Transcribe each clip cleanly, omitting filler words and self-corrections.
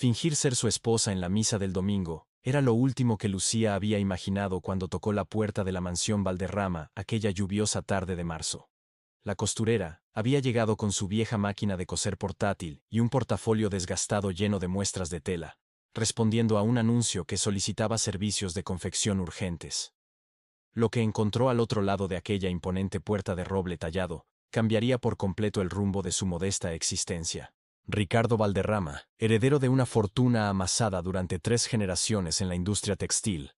Fingir ser su esposa en la misa del domingo era lo último que Lucía había imaginado cuando tocó la puerta de la mansión Valderrama aquella lluviosa tarde de marzo. La costurera había llegado con su vieja máquina de coser portátil y un portafolio desgastado lleno de muestras de tela, respondiendo a un anuncio que solicitaba servicios de confección urgentes. Lo que encontró al otro lado de aquella imponente puerta de roble tallado cambiaría por completo el rumbo de su modesta existencia. Ricardo Valderrama, heredero de una fortuna amasada durante 3 generaciones en la industria textil,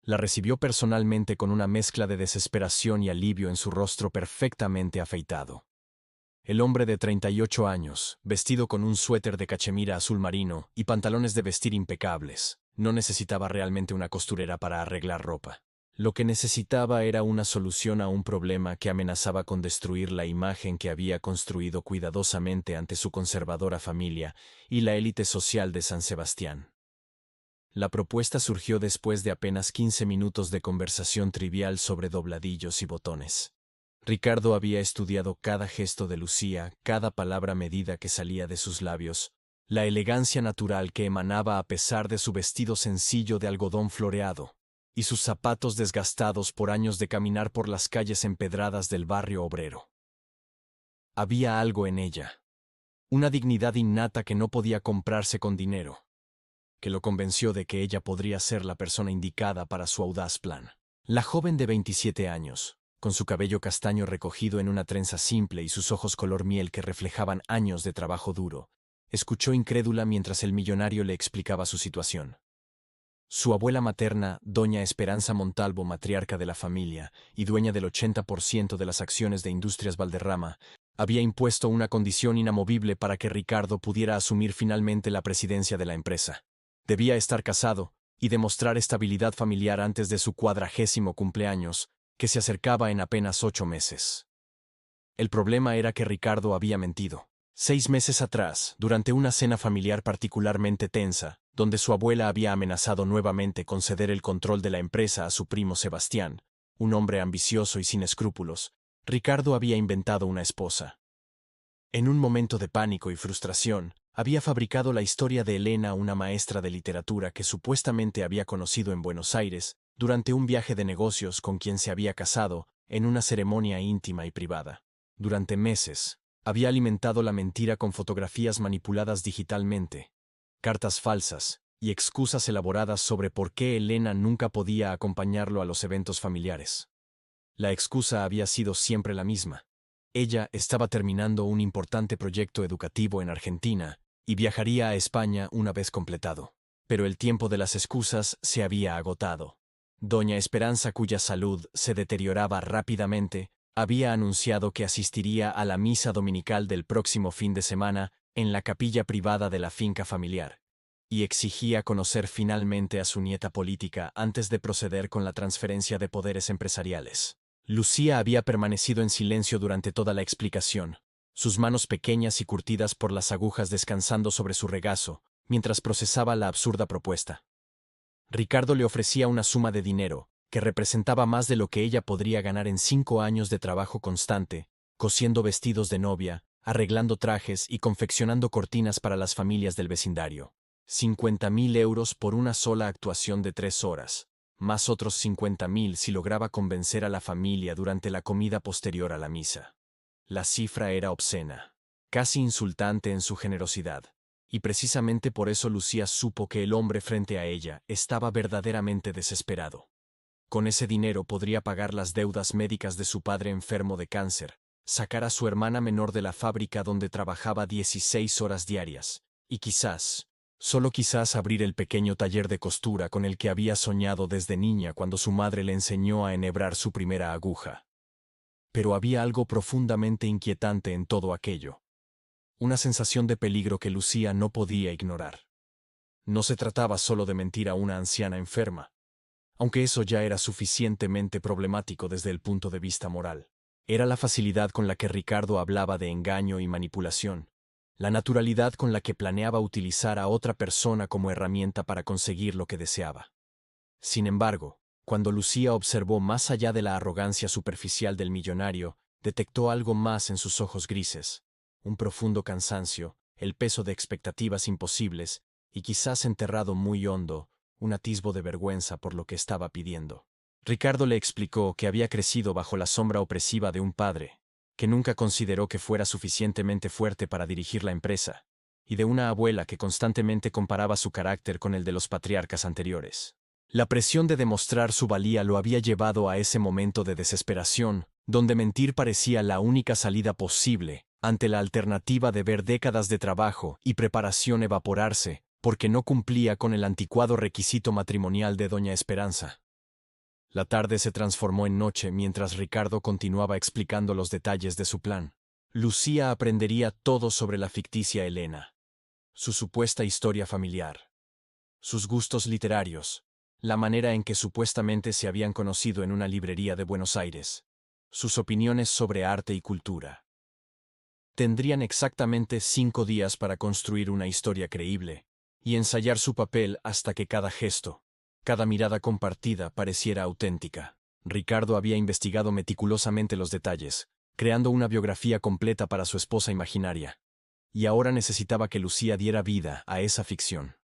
la recibió personalmente con una mezcla de desesperación y alivio en su rostro perfectamente afeitado. El hombre de 38 años, vestido con un suéter de cachemira azul marino y pantalones de vestir impecables, no necesitaba realmente una costurera para arreglar ropa. Lo que necesitaba era una solución a un problema que amenazaba con destruir la imagen que había construido cuidadosamente ante su conservadora familia y la élite social de San Sebastián. La propuesta surgió después de apenas 15 minutos de conversación trivial sobre dobladillos y botones. Ricardo había estudiado cada gesto de Lucía, cada palabra medida que salía de sus labios, la elegancia natural que emanaba a pesar de su vestido sencillo de algodón floreado, y sus zapatos desgastados por años de caminar por las calles empedradas del barrio obrero. Había algo en ella, una dignidad innata que no podía comprarse con dinero, que lo convenció de que ella podría ser la persona indicada para su audaz plan. La joven de 27 años, con su cabello castaño recogido en una trenza simple y sus ojos color miel que reflejaban años de trabajo duro, escuchó incrédula mientras el millonario le explicaba su situación. Su abuela materna, doña Esperanza Montalvo, matriarca de la familia y dueña del 80% de las acciones de Industrias Valderrama, había impuesto una condición inamovible para que Ricardo pudiera asumir finalmente la presidencia de la empresa. Debía estar casado y demostrar estabilidad familiar antes de su 40º cumpleaños, que se acercaba en apenas 8 meses. El problema era que Ricardo había mentido. 6 meses atrás, durante una cena familiar particularmente tensa, donde su abuela había amenazado nuevamente con ceder el control de la empresa a su primo Sebastián, un hombre ambicioso y sin escrúpulos, Ricardo había inventado una esposa. En un momento de pánico y frustración, había fabricado la historia de Elena, una maestra de literatura que supuestamente había conocido en Buenos Aires durante un viaje de negocios con quien se había casado en una ceremonia íntima y privada. Durante meses, había alimentado la mentira con fotografías manipuladas digitalmente, cartas falsas y excusas elaboradas sobre por qué Elena nunca podía acompañarlo a los eventos familiares. La excusa había sido siempre la misma. Ella estaba terminando un importante proyecto educativo en Argentina y viajaría a España una vez completado. Pero el tiempo de las excusas se había agotado. Doña Esperanza, cuya salud se deterioraba rápidamente, había anunciado que asistiría a la misa dominical del próximo fin de semana en la capilla privada de la finca familiar, y exigía conocer finalmente a su nieta política antes de proceder con la transferencia de poderes empresariales. Lucía había permanecido en silencio durante toda la explicación, sus manos pequeñas y curtidas por las agujas descansando sobre su regazo, mientras procesaba la absurda propuesta. Ricardo le ofrecía una suma de dinero, que representaba más de lo que ella podría ganar en 5 años de trabajo constante, cosiendo vestidos de novia, arreglando trajes y confeccionando cortinas para las familias del vecindario. 50.000 euros por una sola actuación de 3 horas, más otros 50.000 si lograba convencer a la familia durante la comida posterior a la misa. La cifra era obscena, casi insultante en su generosidad, y precisamente por eso Lucía supo que el hombre frente a ella estaba verdaderamente desesperado. Con ese dinero podría pagar las deudas médicas de su padre enfermo de cáncer, sacar a su hermana menor de la fábrica donde trabajaba 16 horas diarias, y quizás, solo quizás, abrir el pequeño taller de costura con el que había soñado desde niña cuando su madre le enseñó a enhebrar su primera aguja. Pero había algo profundamente inquietante en todo aquello. Una sensación de peligro que Lucía no podía ignorar. No se trataba solo de mentir a una anciana enferma, aunque eso ya era suficientemente problemático desde el punto de vista moral. Era la facilidad con la que Ricardo hablaba de engaño y manipulación, la naturalidad con la que planeaba utilizar a otra persona como herramienta para conseguir lo que deseaba. Sin embargo, cuando Lucía observó más allá de la arrogancia superficial del millonario, detectó algo más en sus ojos grises, un profundo cansancio, el peso de expectativas imposibles y quizás enterrado muy hondo, un atisbo de vergüenza por lo que estaba pidiendo. Ricardo le explicó que había crecido bajo la sombra opresiva de un padre, que nunca consideró que fuera suficientemente fuerte para dirigir la empresa, y de una abuela que constantemente comparaba su carácter con el de los patriarcas anteriores. La presión de demostrar su valía lo había llevado a ese momento de desesperación, donde mentir parecía la única salida posible, ante la alternativa de ver décadas de trabajo y preparación evaporarse, porque no cumplía con el anticuado requisito matrimonial de doña Esperanza. La tarde se transformó en noche mientras Ricardo continuaba explicando los detalles de su plan. Lucía aprendería todo sobre la ficticia Elena, su supuesta historia familiar, sus gustos literarios, la manera en que supuestamente se habían conocido en una librería de Buenos Aires, sus opiniones sobre arte y cultura. Tendrían exactamente 5 días para construir una historia creíble y ensayar su papel hasta que cada gesto, cada mirada compartida pareciera auténtica. Ricardo había investigado meticulosamente los detalles, creando una biografía completa para su esposa imaginaria, y ahora necesitaba que Lucía diera vida a esa ficción.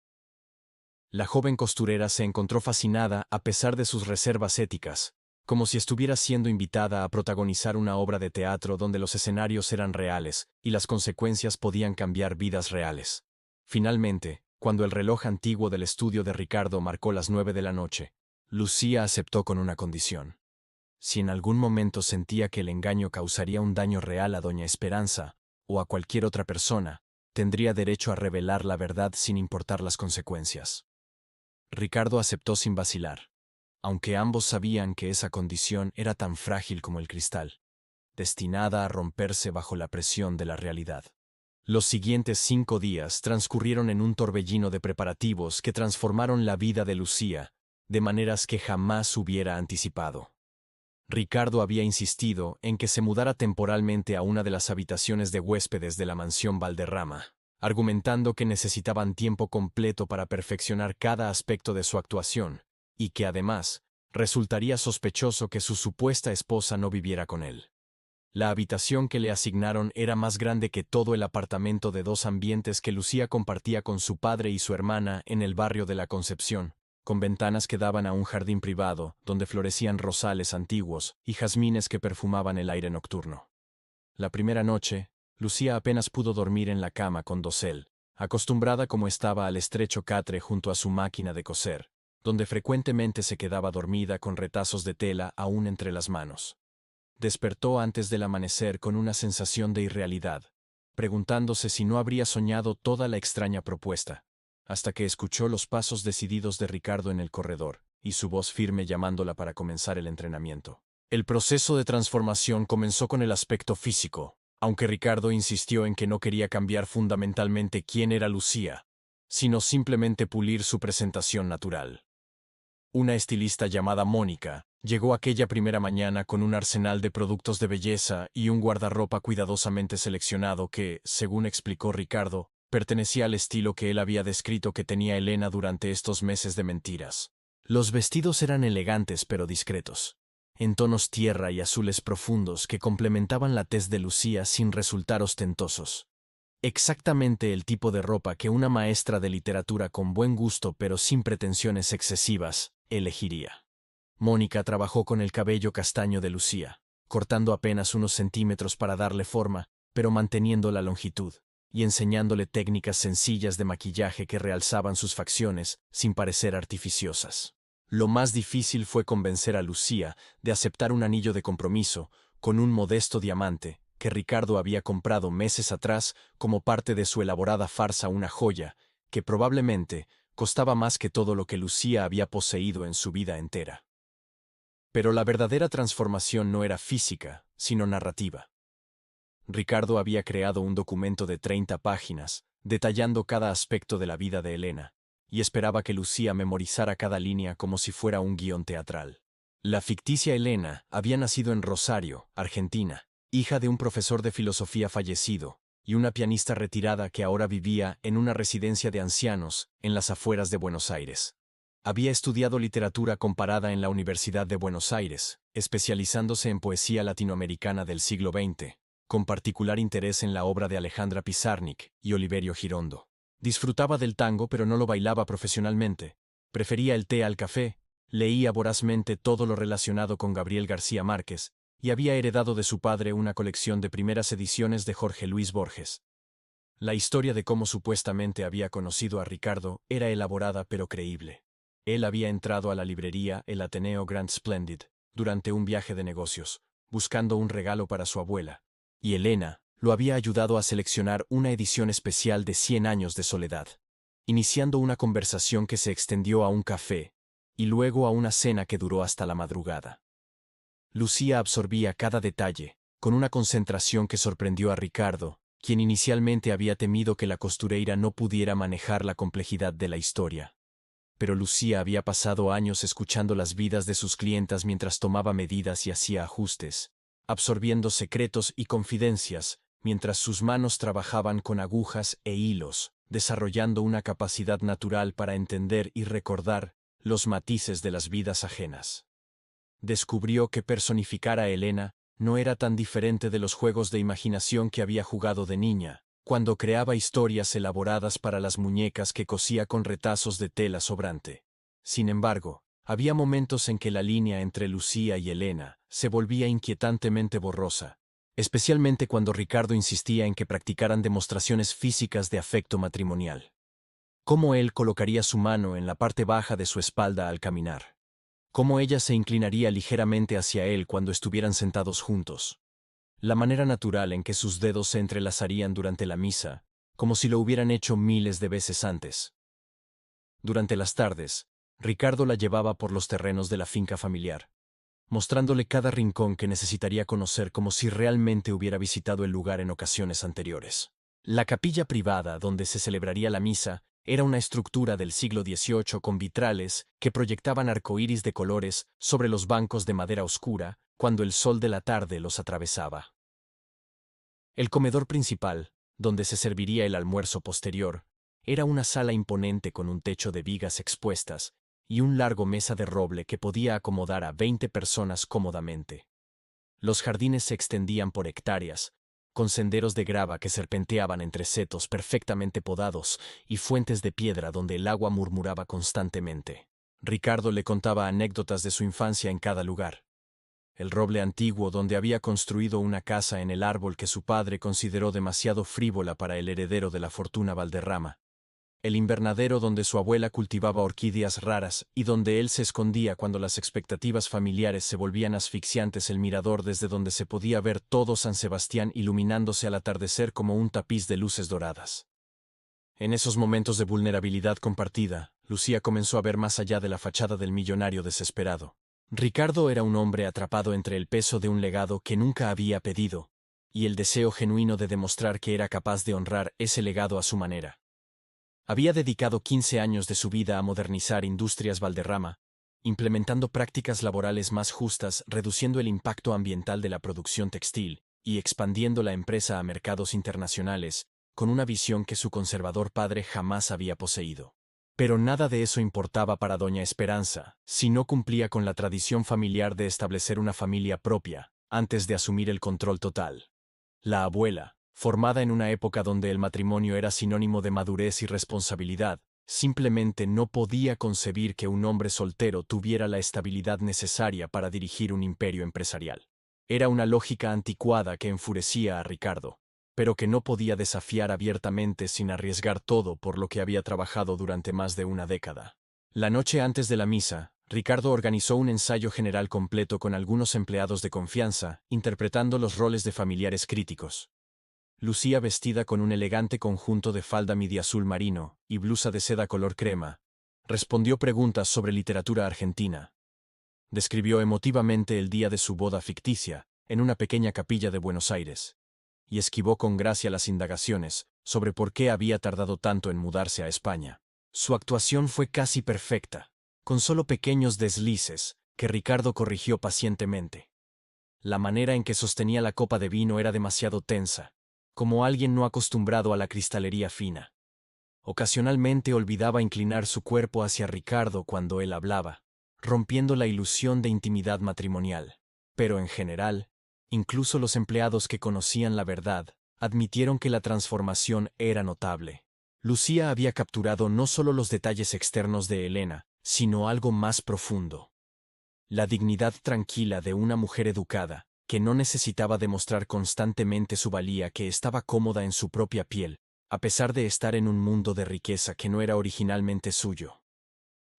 La joven costurera se encontró fascinada a pesar de sus reservas éticas, como si estuviera siendo invitada a protagonizar una obra de teatro donde los escenarios eran reales y las consecuencias podían cambiar vidas reales. Finalmente, cuando el reloj antiguo del estudio de Ricardo marcó las 9 de la noche, Lucía aceptó con una condición. Si en algún momento sentía que el engaño causaría un daño real a doña Esperanza, o a cualquier otra persona, tendría derecho a revelar la verdad sin importar las consecuencias. Ricardo aceptó sin vacilar, aunque ambos sabían que esa condición era tan frágil como el cristal, destinada a romperse bajo la presión de la realidad. Los siguientes 5 días transcurrieron en un torbellino de preparativos que transformaron la vida de Lucía, de maneras que jamás hubiera anticipado. Ricardo había insistido en que se mudara temporalmente a una de las habitaciones de huéspedes de la mansión Valderrama, argumentando que necesitaban tiempo completo para perfeccionar cada aspecto de su actuación, y que además, resultaría sospechoso que su supuesta esposa no viviera con él. La habitación que le asignaron era más grande que todo el apartamento de 2 ambientes que Lucía compartía con su padre y su hermana en el barrio de la Concepción, con ventanas que daban a un jardín privado, donde florecían rosales antiguos y jazmines que perfumaban el aire nocturno. La primera noche, Lucía apenas pudo dormir en la cama con dosel, acostumbrada como estaba al estrecho catre junto a su máquina de coser, donde frecuentemente se quedaba dormida con retazos de tela aún entre las manos. Despertó antes del amanecer con una sensación de irrealidad, preguntándose si no habría soñado toda la extraña propuesta, hasta que escuchó los pasos decididos de Ricardo en el corredor, y su voz firme llamándola para comenzar el entrenamiento. El proceso de transformación comenzó con el aspecto físico, aunque Ricardo insistió en que no quería cambiar fundamentalmente quién era Lucía, sino simplemente pulir su presentación natural. Una estilista llamada Mónica llegó aquella primera mañana con un arsenal de productos de belleza y un guardarropa cuidadosamente seleccionado que, según explicó Ricardo, pertenecía al estilo que él había descrito que tenía Elena durante estos meses de mentiras. Los vestidos eran elegantes pero discretos, en tonos tierra y azules profundos que complementaban la tez de Lucía sin resultar ostentosos. Exactamente el tipo de ropa que una maestra de literatura con buen gusto pero sin pretensiones excesivas elegiría. Mónica trabajó con el cabello castaño de Lucía, cortando apenas unos centímetros para darle forma, pero manteniendo la longitud, y enseñándole técnicas sencillas de maquillaje que realzaban sus facciones sin parecer artificiosas. Lo más difícil fue convencer a Lucía de aceptar un anillo de compromiso con un modesto diamante que Ricardo había comprado meses atrás como parte de su elaborada farsa, una joya que probablemente costaba más que todo lo que Lucía había poseído en su vida entera. Pero la verdadera transformación no era física, sino narrativa. Ricardo había creado un documento de 30 páginas, detallando cada aspecto de la vida de Elena, y esperaba que Lucía memorizara cada línea como si fuera un guión teatral. La ficticia Elena había nacido en Rosario, Argentina, hija de un profesor de filosofía fallecido, y una pianista retirada que ahora vivía en una residencia de ancianos en las afueras de Buenos Aires. Había estudiado literatura comparada en la Universidad de Buenos Aires, especializándose en poesía latinoamericana del siglo XX, con particular interés en la obra de Alejandra Pizarnik y Oliverio Girondo. Disfrutaba del tango pero no lo bailaba profesionalmente. Prefería el té al café, leía vorazmente todo lo relacionado con Gabriel García Márquez, y había heredado de su padre una colección de primeras ediciones de Jorge Luis Borges. La historia de cómo supuestamente había conocido a Ricardo era elaborada pero creíble. Él había entrado a la librería El Ateneo Grand Splendid durante un viaje de negocios, buscando un regalo para su abuela, y Elena lo había ayudado a seleccionar una edición especial de 100 años de soledad, iniciando una conversación que se extendió a un café y luego a una cena que duró hasta la madrugada. Lucía absorbía cada detalle, con una concentración que sorprendió a Ricardo, quien inicialmente había temido que la costureira no pudiera manejar la complejidad de la historia. Pero Lucía había pasado años escuchando las vidas de sus clientas mientras tomaba medidas y hacía ajustes, absorbiendo secretos y confidencias, mientras sus manos trabajaban con agujas e hilos, desarrollando una capacidad natural para entender y recordar los matices de las vidas ajenas. Descubrió que personificar a Elena no era tan diferente de los juegos de imaginación que había jugado de niña, cuando creaba historias elaboradas para las muñecas que cosía con retazos de tela sobrante. Sin embargo, había momentos en que la línea entre Lucía y Elena se volvía inquietantemente borrosa, especialmente cuando Ricardo insistía en que practicaran demostraciones físicas de afecto matrimonial. Cómo él colocaría su mano en la parte baja de su espalda al caminar. Cómo ella se inclinaría ligeramente hacia él cuando estuvieran sentados juntos. La manera natural en que sus dedos se entrelazarían durante la misa, como si lo hubieran hecho miles de veces antes. Durante las tardes, Ricardo la llevaba por los terrenos de la finca familiar, mostrándole cada rincón que necesitaría conocer como si realmente hubiera visitado el lugar en ocasiones anteriores. La capilla privada donde se celebraría la misa era una estructura del siglo XVIII con vitrales que proyectaban arcoíris de colores sobre los bancos de madera oscura cuando el sol de la tarde los atravesaba. El comedor principal, donde se serviría el almuerzo posterior, era una sala imponente con un techo de vigas expuestas y un largo mesa de roble que podía acomodar a 20 personas cómodamente. Los jardines se extendían por hectáreas, con senderos de grava que serpenteaban entre setos perfectamente podados y fuentes de piedra donde el agua murmuraba constantemente. Ricardo le contaba anécdotas de su infancia en cada lugar. El roble antiguo donde había construido una casa en el árbol que su padre consideró demasiado frívola para el heredero de la fortuna Valderrama. El invernadero donde su abuela cultivaba orquídeas raras y donde él se escondía cuando las expectativas familiares se volvían asfixiantes, el mirador desde donde se podía ver todo San Sebastián iluminándose al atardecer como un tapiz de luces doradas. En esos momentos de vulnerabilidad compartida, Lucía comenzó a ver más allá de la fachada del millonario desesperado. Ricardo era un hombre atrapado entre el peso de un legado que nunca había pedido, y el deseo genuino de demostrar que era capaz de honrar ese legado a su manera. Había dedicado 15 años de su vida a modernizar Industrias Valderrama, implementando prácticas laborales más justas, reduciendo el impacto ambiental de la producción textil y expandiendo la empresa a mercados internacionales, con una visión que su conservador padre jamás había poseído. Pero nada de eso importaba para doña Esperanza, si no cumplía con la tradición familiar de establecer una familia propia, antes de asumir el control total. La abuela, formada en una época donde el matrimonio era sinónimo de madurez y responsabilidad, simplemente no podía concebir que un hombre soltero tuviera la estabilidad necesaria para dirigir un imperio empresarial. Era una lógica anticuada que enfurecía a Ricardo, pero que no podía desafiar abiertamente sin arriesgar todo por lo que había trabajado durante más de una década. La noche antes de la misa, Ricardo organizó un ensayo general completo con algunos empleados de confianza, interpretando los roles de familiares críticos. Lucía, vestida con un elegante conjunto de falda midi azul marino y blusa de seda color crema, respondió preguntas sobre literatura argentina. Describió emotivamente el día de su boda ficticia, en una pequeña capilla de Buenos Aires, y esquivó con gracia las indagaciones sobre por qué había tardado tanto en mudarse a España. Su actuación fue casi perfecta, con solo pequeños deslices, que Ricardo corrigió pacientemente. La manera en que sostenía la copa de vino era demasiado tensa, como alguien no acostumbrado a la cristalería fina. Ocasionalmente olvidaba inclinar su cuerpo hacia Ricardo cuando él hablaba, rompiendo la ilusión de intimidad matrimonial. Pero en general, incluso los empleados que conocían la verdad, admitieron que la transformación era notable. Lucía había capturado no solo los detalles externos de Elena, sino algo más profundo. La dignidad tranquila de una mujer educada, que no necesitaba demostrar constantemente su valía, que estaba cómoda en su propia piel, a pesar de estar en un mundo de riqueza que no era originalmente suyo.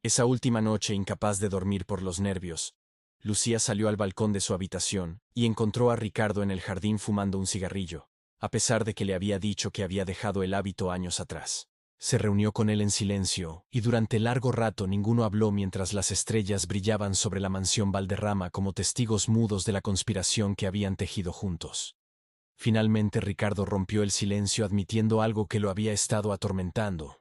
Esa última noche, incapaz de dormir por los nervios, Lucía salió al balcón de su habitación y encontró a Ricardo en el jardín fumando un cigarrillo, a pesar de que le había dicho que había dejado el hábito años atrás. Se reunió con él en silencio, y durante largo rato ninguno habló mientras las estrellas brillaban sobre la mansión Valderrama como testigos mudos de la conspiración que habían tejido juntos. Finalmente Ricardo rompió el silencio admitiendo algo que lo había estado atormentando.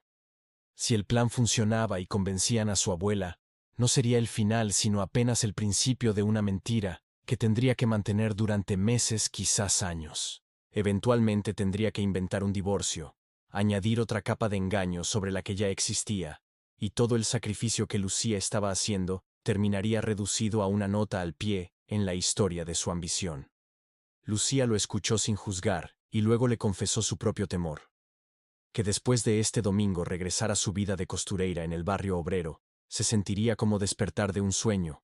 Si el plan funcionaba y convencían a su abuela, no sería el final sino apenas el principio de una mentira que tendría que mantener durante meses, quizás años. Eventualmente tendría que inventar un divorcio, añadir otra capa de engaño sobre la que ya existía, y todo el sacrificio que Lucía estaba haciendo terminaría reducido a una nota al pie en la historia de su ambición. Lucía lo escuchó sin juzgar, y luego le confesó su propio temor. Que después de este domingo regresar a su vida de costureira en el barrio obrero, se sentiría como despertar de un sueño,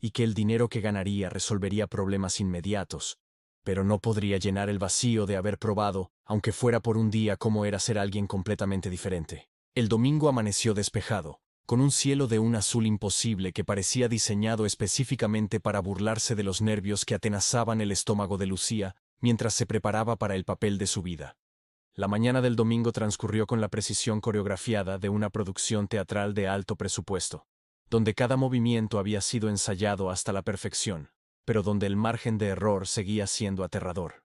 y que el dinero que ganaría resolvería problemas inmediatos, pero no podría llenar el vacío de haber probado, aunque fuera por un día, cómo era ser alguien completamente diferente. El domingo amaneció despejado, con un cielo de un azul imposible que parecía diseñado específicamente para burlarse de los nervios que atenazaban el estómago de Lucía mientras se preparaba para el papel de su vida. La mañana del domingo transcurrió con la precisión coreografiada de una producción teatral de alto presupuesto, donde cada movimiento había sido ensayado hasta la perfección, pero donde el margen de error seguía siendo aterrador.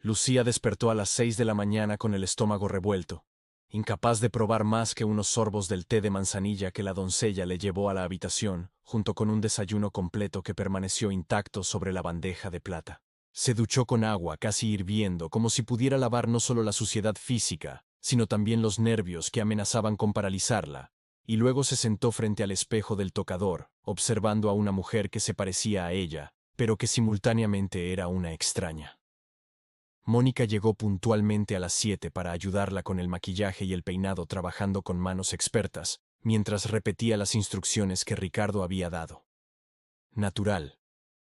Lucía despertó a las 6 de la mañana con el estómago revuelto, incapaz de probar más que unos sorbos del té de manzanilla que la doncella le llevó a la habitación, junto con un desayuno completo que permaneció intacto sobre la bandeja de plata. Se duchó con agua casi hirviendo, como si pudiera lavar no solo la suciedad física, sino también los nervios que amenazaban con paralizarla, y luego se sentó frente al espejo del tocador, observando a una mujer que se parecía a ella, pero que simultáneamente era una extraña. Mónica llegó puntualmente a las 7 para ayudarla con el maquillaje y el peinado, trabajando con manos expertas, mientras repetía las instrucciones que Ricardo había dado. Natural,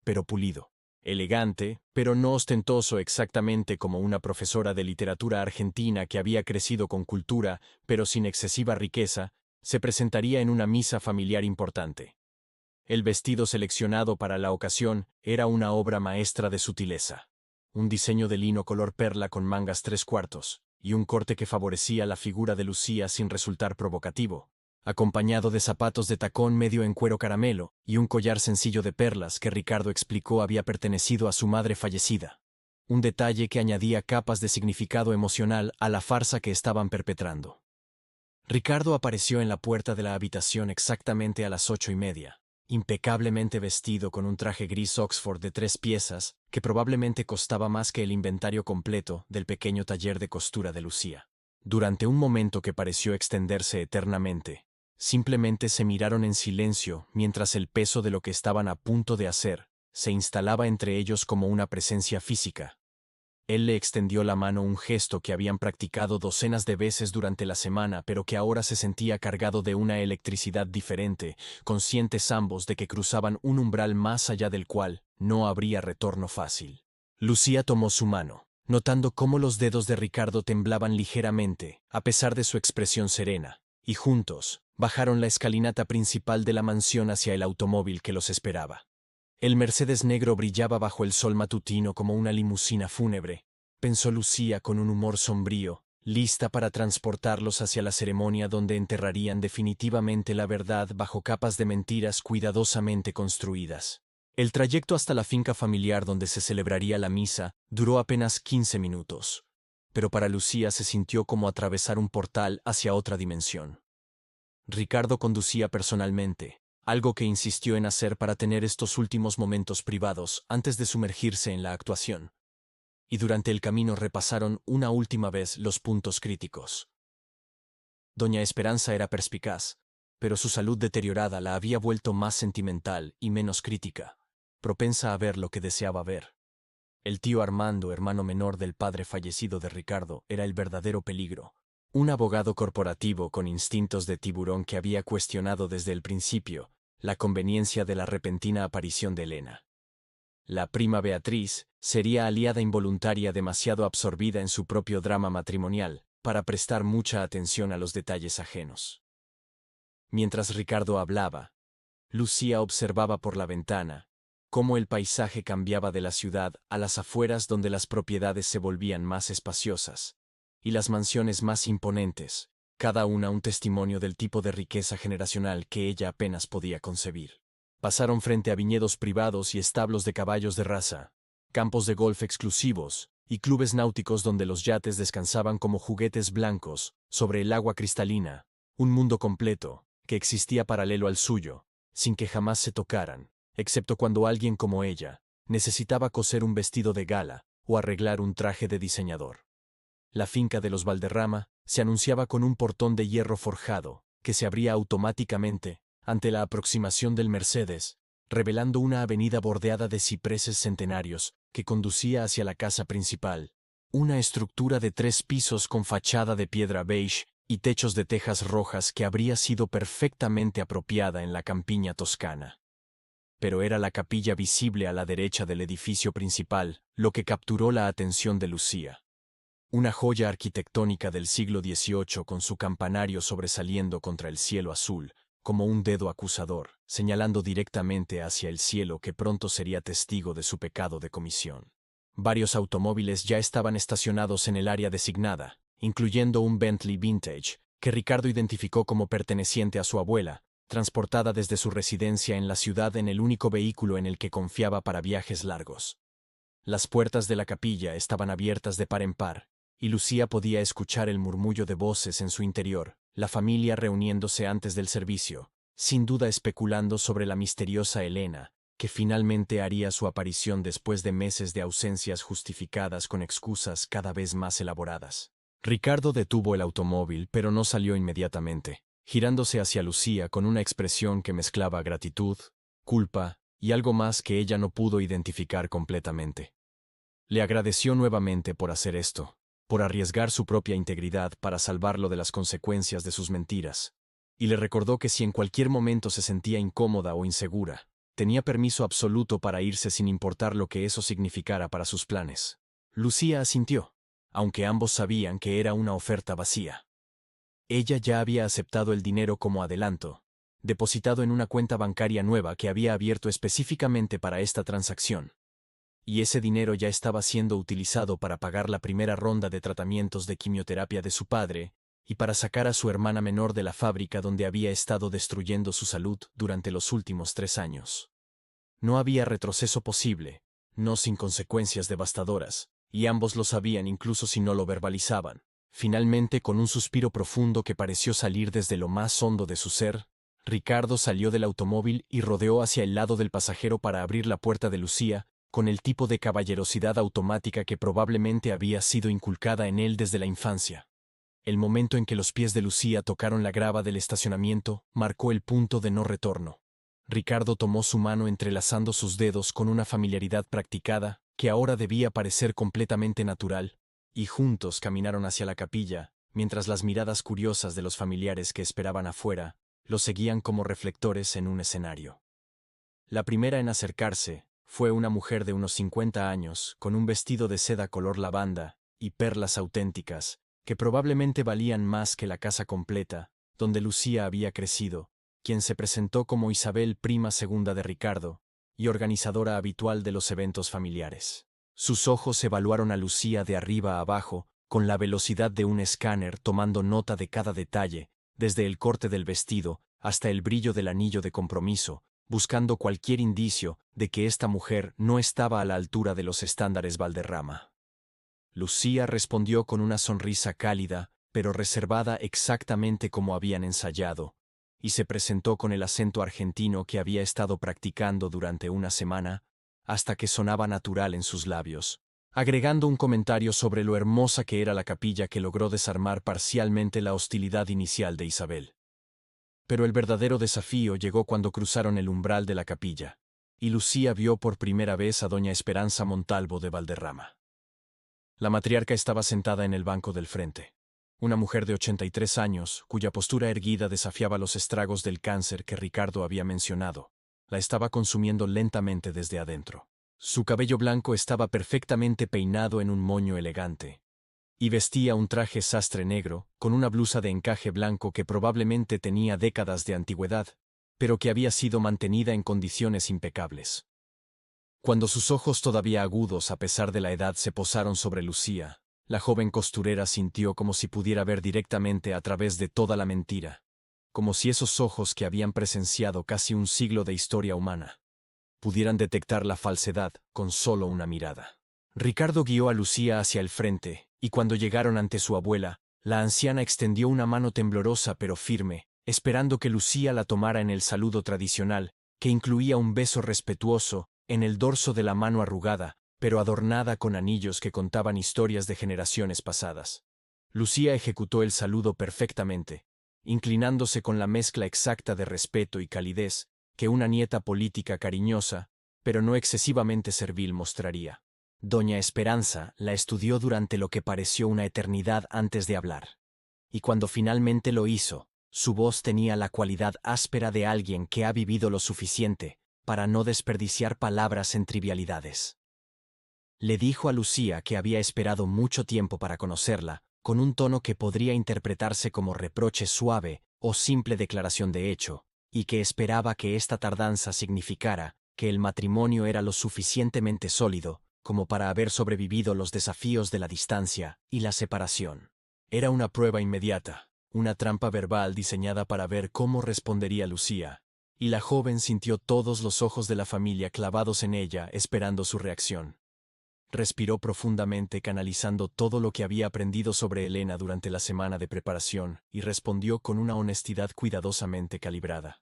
pero pulido. Elegante, pero no ostentoso exactamente como una profesora de literatura argentina que había crecido con cultura, pero sin excesiva riqueza, se presentaría en una misa familiar importante. El vestido seleccionado para la ocasión era una obra maestra de sutileza. Un diseño de lino color perla con mangas 3/4, y un corte que favorecía la figura de Lucía sin resultar provocativo, acompañado de zapatos de tacón medio en cuero caramelo y un collar sencillo de perlas que Ricardo explicó había pertenecido a su madre fallecida. Un detalle que añadía capas de significado emocional a la farsa que estaban perpetrando. Ricardo apareció en la puerta de la habitación exactamente a las 8:30, impecablemente vestido con un traje gris Oxford de 3 piezas que probablemente costaba más que el inventario completo del pequeño taller de costura de Lucía. Durante un momento que pareció extenderse eternamente, simplemente se miraron en silencio mientras el peso de lo que estaban a punto de hacer se instalaba entre ellos como una presencia física. Él le extendió la mano, un gesto que habían practicado docenas de veces durante la semana, pero que ahora se sentía cargado de una electricidad diferente, conscientes ambos de que cruzaban un umbral más allá del cual no habría retorno fácil. Lucía tomó su mano, notando cómo los dedos de Ricardo temblaban ligeramente, a pesar de su expresión serena, y juntos bajaron la escalinata principal de la mansión hacia el automóvil que los esperaba. El Mercedes negro brillaba bajo el sol matutino como una limusina fúnebre, pensó Lucía con un humor sombrío, lista para transportarlos hacia la ceremonia donde enterrarían definitivamente la verdad bajo capas de mentiras cuidadosamente construidas. El trayecto hasta la finca familiar donde se celebraría la misa duró apenas 15 minutos, pero para Lucía se sintió como atravesar un portal hacia otra dimensión. Ricardo conducía personalmente, algo que insistió en hacer para tener estos últimos momentos privados antes de sumergirse en la actuación. Y durante el camino repasaron una última vez los puntos críticos. Doña Esperanza era perspicaz, pero su salud deteriorada la había vuelto más sentimental y menos crítica, propensa a ver lo que deseaba ver. El tío Armando, hermano menor del padre fallecido de Ricardo, era el verdadero peligro, Un abogado corporativo con instintos de tiburón que había cuestionado desde el principio la conveniencia de la repentina aparición de Elena. La prima Beatriz sería aliada involuntaria demasiado absorbida en su propio drama matrimonial para prestar mucha atención a los detalles ajenos. Mientras Ricardo hablaba, Lucía observaba por la ventana cómo el paisaje cambiaba de la ciudad a las afueras, donde las propiedades se volvían más espaciosas y las mansiones más imponentes, cada una un testimonio del tipo de riqueza generacional que ella apenas podía concebir. Pasaron frente a viñedos privados y establos de caballos de raza, campos de golf exclusivos y clubes náuticos donde los yates descansaban como juguetes blancos sobre el agua cristalina, un mundo completo que existía paralelo al suyo, sin que jamás se tocaran, excepto cuando alguien como ella necesitaba coser un vestido de gala o arreglar un traje de diseñador. La finca de los Valderrama se anunciaba con un portón de hierro forjado que se abría automáticamente ante la aproximación del Mercedes, revelando una avenida bordeada de cipreses centenarios que conducía hacia la casa principal, una estructura de 3 pisos con fachada de piedra beige y techos de tejas rojas que habría sido perfectamente apropiada en la campiña toscana. Pero era la capilla visible a la derecha del edificio principal lo que capturó la atención de Lucía. Una joya arquitectónica del siglo XVIII con su campanario sobresaliendo contra el cielo azul, como un dedo acusador, señalando directamente hacia el cielo que pronto sería testigo de su pecado de comisión. Varios automóviles ya estaban estacionados en el área designada, incluyendo un Bentley Vintage, que Ricardo identificó como perteneciente a su abuela, transportada desde su residencia en la ciudad en el único vehículo en el que confiaba para viajes largos. Las puertas de la capilla estaban abiertas de par en par, y Lucía podía escuchar el murmullo de voces en su interior, la familia reuniéndose antes del servicio, sin duda especulando sobre la misteriosa Elena, que finalmente haría su aparición después de meses de ausencias justificadas con excusas cada vez más elaboradas. Ricardo detuvo el automóvil, pero no salió inmediatamente, girándose hacia Lucía con una expresión que mezclaba gratitud, culpa y algo más que ella no pudo identificar completamente. Le agradeció nuevamente por hacer esto, por arriesgar su propia integridad para salvarlo de las consecuencias de sus mentiras, y le recordó que si en cualquier momento se sentía incómoda o insegura, tenía permiso absoluto para irse sin importar lo que eso significara para sus planes. Lucía asintió, aunque ambos sabían que era una oferta vacía. Ella ya había aceptado el dinero como adelanto, depositado en una cuenta bancaria nueva que había abierto específicamente para esta transacción. Y ese dinero ya estaba siendo utilizado para pagar la primera ronda de tratamientos de quimioterapia de su padre y para sacar a su hermana menor de la fábrica donde había estado destruyendo su salud durante los últimos 3 años. No había retroceso posible, no sin consecuencias devastadoras, y ambos lo sabían incluso si no lo verbalizaban. Finalmente, con un suspiro profundo que pareció salir desde lo más hondo de su ser, Ricardo salió del automóvil y rodeó hacia el lado del pasajero para abrir la puerta de Lucía, con el tipo de caballerosidad automática que probablemente había sido inculcada en él desde la infancia. El momento en que los pies de Lucía tocaron la grava del estacionamiento marcó el punto de no retorno. Ricardo tomó su mano entrelazando sus dedos con una familiaridad practicada que ahora debía parecer completamente natural, y juntos caminaron hacia la capilla, mientras las miradas curiosas de los familiares que esperaban afuera los seguían como reflectores en un escenario. La primera en acercarse fue una mujer de unos 50 años, con un vestido de seda color lavanda y perlas auténticas, que probablemente valían más que la casa completa, donde Lucía había crecido, quien se presentó como Isabel, prima segunda de Ricardo, y organizadora habitual de los eventos familiares. Sus ojos evaluaron a Lucía de arriba a abajo, con la velocidad de un escáner, tomando nota de cada detalle, desde el corte del vestido hasta el brillo del anillo de compromiso, buscando cualquier indicio de que esta mujer no estaba a la altura de los estándares Valderrama. Lucía respondió con una sonrisa cálida, pero reservada exactamente como habían ensayado, y se presentó con el acento argentino que había estado practicando durante una semana, hasta que sonaba natural en sus labios, agregando un comentario sobre lo hermosa que era la capilla que logró desarmar parcialmente la hostilidad inicial de Isabel. Pero el verdadero desafío llegó cuando cruzaron el umbral de la capilla, y Lucía vio por primera vez a doña Esperanza Montalvo de Valderrama. La matriarca estaba sentada en el banco del frente. una mujer de 83 años, cuya postura erguida desafiaba los estragos del cáncer que Ricardo había mencionado. La estaba consumiendo lentamente desde adentro. Su cabello blanco estaba perfectamente peinado en un moño elegante. Y vestía un traje sastre negro, con una blusa de encaje blanco que probablemente tenía décadas de antigüedad, pero que había sido mantenida en condiciones impecables. Cuando sus ojos todavía agudos a pesar de la edad se posaron sobre Lucía, la joven costurera sintió como si pudiera ver directamente a través de toda la mentira, como si esos ojos que habían presenciado casi un siglo de historia humana pudieran detectar la falsedad con solo una mirada. Ricardo guió a Lucía hacia el frente, y cuando llegaron ante su abuela, la anciana extendió una mano temblorosa pero firme, esperando que Lucía la tomara en el saludo tradicional, que incluía un beso respetuoso en el dorso de la mano arrugada, pero adornada con anillos que contaban historias de generaciones pasadas. Lucía ejecutó el saludo perfectamente, inclinándose con la mezcla exacta de respeto y calidez que una nieta política cariñosa, pero no excesivamente servil mostraría. Doña Esperanza la estudió durante lo que pareció una eternidad antes de hablar. Y cuando finalmente lo hizo, su voz tenía la cualidad áspera de alguien que ha vivido lo suficiente para no desperdiciar palabras en trivialidades. Le dijo a Lucía que había esperado mucho tiempo para conocerla, con un tono que podría interpretarse como reproche suave o simple declaración de hecho, y que esperaba que esta tardanza significara que el matrimonio era lo suficientemente sólido como para haber sobrevivido los desafíos de la distancia y la separación. Era una prueba inmediata, una trampa verbal diseñada para ver cómo respondería Lucía, y la joven sintió todos los ojos de la familia clavados en ella esperando su reacción. Respiró profundamente canalizando todo lo que había aprendido sobre Elena durante la semana de preparación y respondió con una honestidad cuidadosamente calibrada.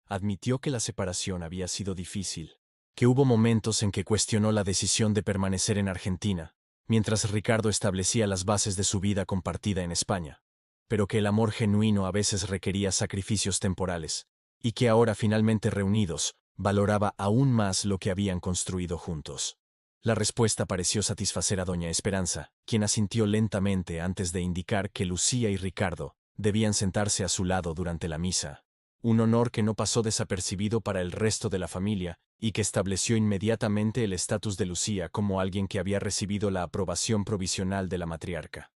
Admitió que la separación había sido difícil, que hubo momentos en que cuestionó la decisión de permanecer en Argentina, mientras Ricardo establecía las bases de su vida compartida en España, pero que el amor genuino a veces requería sacrificios temporales, y que ahora finalmente reunidos, valoraba aún más lo que habían construido juntos. La respuesta pareció satisfacer a doña Esperanza, quien asintió lentamente antes de indicar que Lucía y Ricardo debían sentarse a su lado durante la misa. Un honor que no pasó desapercibido para el resto de la familia y que estableció inmediatamente el estatus de Lucía como alguien que había recibido la aprobación provisional de la matriarca.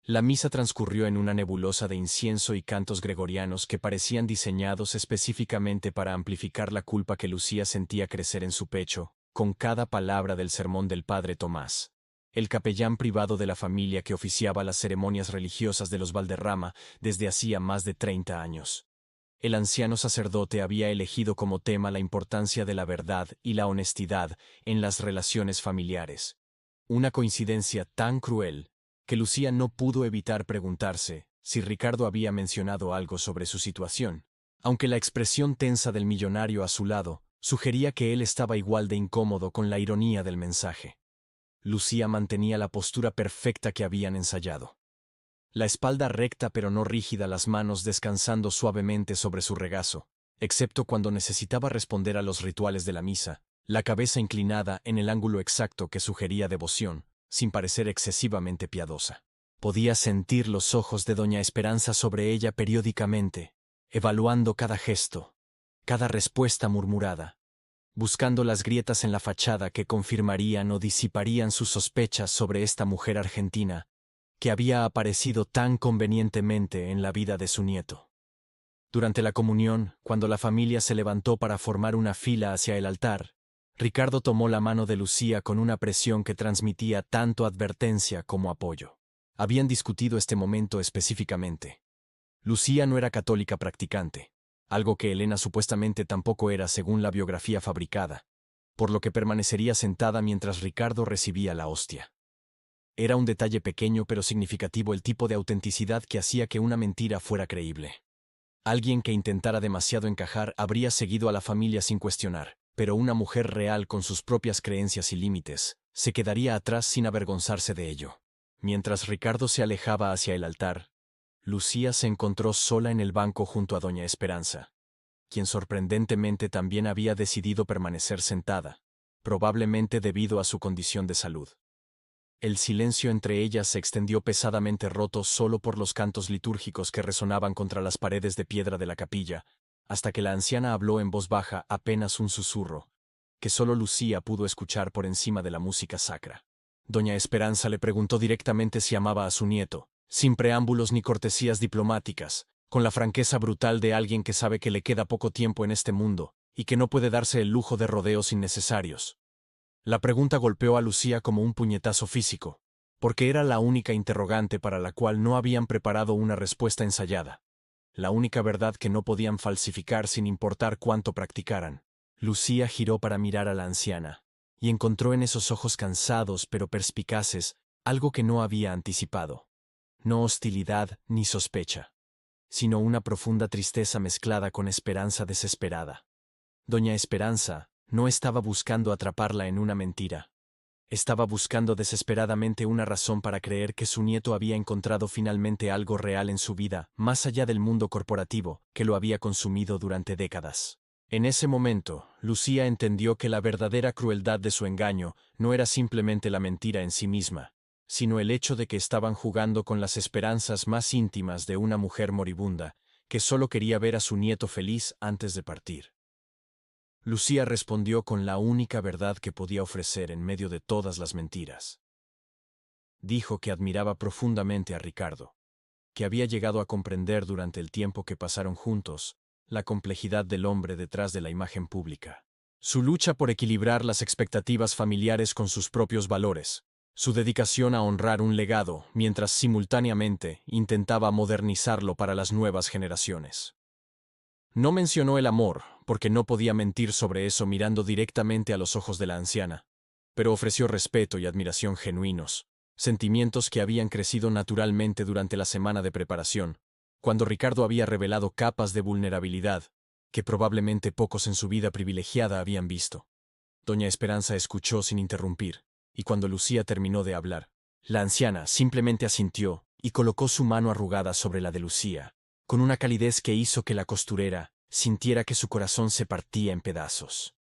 La misa transcurrió en una nebulosa de incienso y cantos gregorianos que parecían diseñados específicamente para amplificar la culpa que Lucía sentía crecer en su pecho, con cada palabra del sermón del padre Tomás, el capellán privado de la familia que oficiaba las ceremonias religiosas de los Valderrama desde hacía más de 30 años. El anciano sacerdote había elegido como tema la importancia de la verdad y la honestidad en las relaciones familiares. Una coincidencia tan cruel que Lucía no pudo evitar preguntarse si Ricardo había mencionado algo sobre su situación, aunque la expresión tensa del millonario a su lado sugería que él estaba igual de incómodo con la ironía del mensaje. Lucía mantenía la postura perfecta que habían ensayado. La espalda recta pero no rígida, las manos descansando suavemente sobre su regazo, excepto cuando necesitaba responder a los rituales de la misa, la cabeza inclinada en el ángulo exacto que sugería devoción, sin parecer excesivamente piadosa. Podía sentir los ojos de doña Esperanza sobre ella periódicamente, evaluando cada gesto, cada respuesta murmurada, buscando las grietas en la fachada que confirmarían o disiparían sus sospechas sobre esta mujer argentina, que había aparecido tan convenientemente en la vida de su nieto. Durante la comunión, cuando la familia se levantó para formar una fila hacia el altar, Ricardo tomó la mano de Lucía con una presión que transmitía tanto advertencia como apoyo. Habían discutido este momento específicamente. Lucía no era católica practicante, algo que Elena supuestamente tampoco era según la biografía fabricada, por lo que permanecería sentada mientras Ricardo recibía la hostia. Era un detalle pequeño pero significativo, el tipo de autenticidad que hacía que una mentira fuera creíble. Alguien que intentara demasiado encajar habría seguido a la familia sin cuestionar, pero una mujer real con sus propias creencias y límites se quedaría atrás sin avergonzarse de ello. Mientras Ricardo se alejaba hacia el altar, Lucía se encontró sola en el banco junto a doña Esperanza, quien sorprendentemente también había decidido permanecer sentada, probablemente debido a su condición de salud. El silencio entre ellas se extendió pesadamente roto solo por los cantos litúrgicos que resonaban contra las paredes de piedra de la capilla, hasta que la anciana habló en voz baja, apenas un susurro, que solo Lucía pudo escuchar por encima de la música sacra. Doña Esperanza le preguntó directamente si amaba a su nieto, sin preámbulos ni cortesías diplomáticas, con la franqueza brutal de alguien que sabe que le queda poco tiempo en este mundo y que no puede darse el lujo de rodeos innecesarios. La pregunta golpeó a Lucía como un puñetazo físico, porque era la única interrogante para la cual no habían preparado una respuesta ensayada. La única verdad que no podían falsificar sin importar cuánto practicaran. Lucía giró para mirar a la anciana, y encontró en esos ojos cansados pero perspicaces algo que no había anticipado. No hostilidad ni sospecha, sino una profunda tristeza mezclada con esperanza desesperada. Doña Esperanza no estaba buscando atraparla en una mentira. Estaba buscando desesperadamente una razón para creer que su nieto había encontrado finalmente algo real en su vida, más allá del mundo corporativo, que lo había consumido durante décadas. En ese momento, Lucía entendió que la verdadera crueldad de su engaño no era simplemente la mentira en sí misma, sino el hecho de que estaban jugando con las esperanzas más íntimas de una mujer moribunda, que solo quería ver a su nieto feliz antes de partir. Lucía respondió con la única verdad que podía ofrecer en medio de todas las mentiras. Dijo que admiraba profundamente a Ricardo, que había llegado a comprender durante el tiempo que pasaron juntos la complejidad del hombre detrás de la imagen pública, su lucha por equilibrar las expectativas familiares con sus propios valores, su dedicación a honrar un legado mientras simultáneamente intentaba modernizarlo para las nuevas generaciones. No mencionó el amor, porque no podía mentir sobre eso mirando directamente a los ojos de la anciana, pero ofreció respeto y admiración genuinos, sentimientos que habían crecido naturalmente durante la semana de preparación, cuando Ricardo había revelado capas de vulnerabilidad que probablemente pocos en su vida privilegiada habían visto. Doña Esperanza escuchó sin interrumpir, y cuando Lucía terminó de hablar, la anciana simplemente asintió y colocó su mano arrugada sobre la de Lucía, con una calidez que hizo que la costurera sintiera que su corazón se partía en pedazos.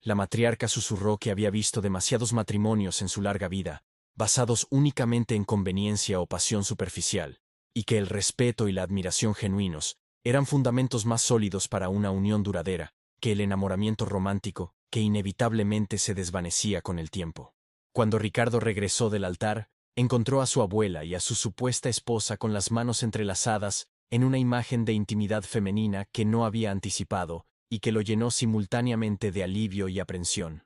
La matriarca susurró que había visto demasiados matrimonios en su larga vida, basados únicamente en conveniencia o pasión superficial, y que el respeto y la admiración genuinos eran fundamentos más sólidos para una unión duradera que el enamoramiento romántico que inevitablemente se desvanecía con el tiempo. Cuando Ricardo regresó del altar, encontró a su abuela y a su supuesta esposa con las manos entrelazadas en una imagen de intimidad femenina que no había anticipado y que lo llenó simultáneamente de alivio y aprensión.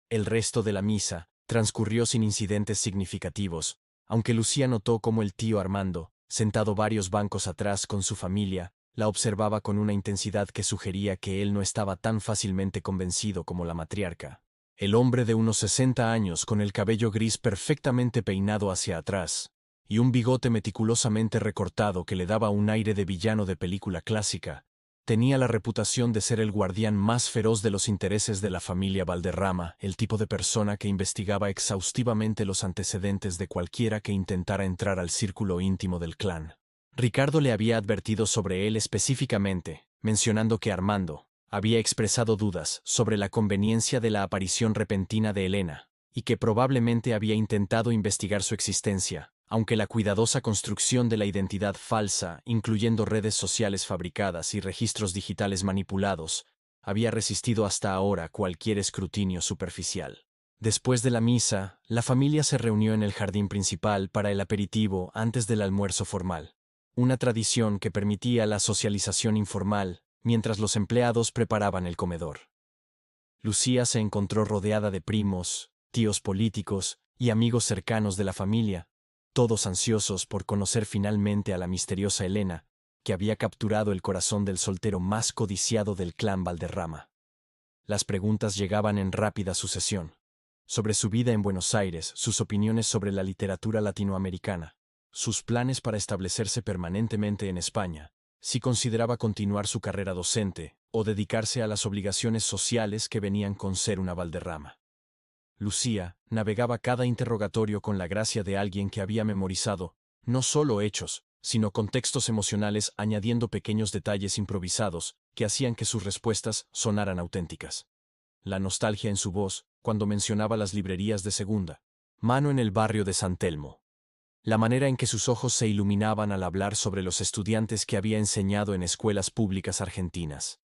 El resto de la misa transcurrió sin incidentes significativos, aunque Lucía notó cómo el tío Armando, sentado varios bancos atrás con su familia, la observaba con una intensidad que sugería que él no estaba tan fácilmente convencido como la matriarca. El hombre de unos 60 años con el cabello gris perfectamente peinado hacia atrás, y un bigote meticulosamente recortado que le daba un aire de villano de película clásica, tenía la reputación de ser el guardián más feroz de los intereses de la familia Valderrama, el tipo de persona que investigaba exhaustivamente los antecedentes de cualquiera que intentara entrar al círculo íntimo del clan. Ricardo le había advertido sobre él específicamente, mencionando que Armando había expresado dudas sobre la conveniencia de la aparición repentina de Elena, y que probablemente había intentado investigar su existencia, aunque la cuidadosa construcción de la identidad falsa, incluyendo redes sociales fabricadas y registros digitales manipulados, había resistido hasta ahora cualquier escrutinio superficial. Después de la misa, la familia se reunió en el jardín principal para el aperitivo antes del almuerzo formal, una tradición que permitía la socialización informal mientras los empleados preparaban el comedor. Lucía se encontró rodeada de primos, tíos políticos y amigos cercanos de la familia, todos ansiosos por conocer finalmente a la misteriosa Elena, que había capturado el corazón del soltero más codiciado del clan Valderrama. Las preguntas llegaban en rápida sucesión, sobre su vida en Buenos Aires, sus opiniones sobre la literatura latinoamericana, sus planes para establecerse permanentemente en España, si consideraba continuar su carrera docente o dedicarse a las obligaciones sociales que venían con ser una Valderrama. Lucía navegaba cada interrogatorio con la gracia de alguien que había memorizado, no solo hechos, sino contextos emocionales, añadiendo pequeños detalles improvisados que hacían que sus respuestas sonaran auténticas. La nostalgia en su voz, cuando mencionaba las librerías de segunda, Mano en el barrio de San Telmo. La manera en que sus ojos se iluminaban al hablar sobre los estudiantes que había enseñado en escuelas públicas argentinas.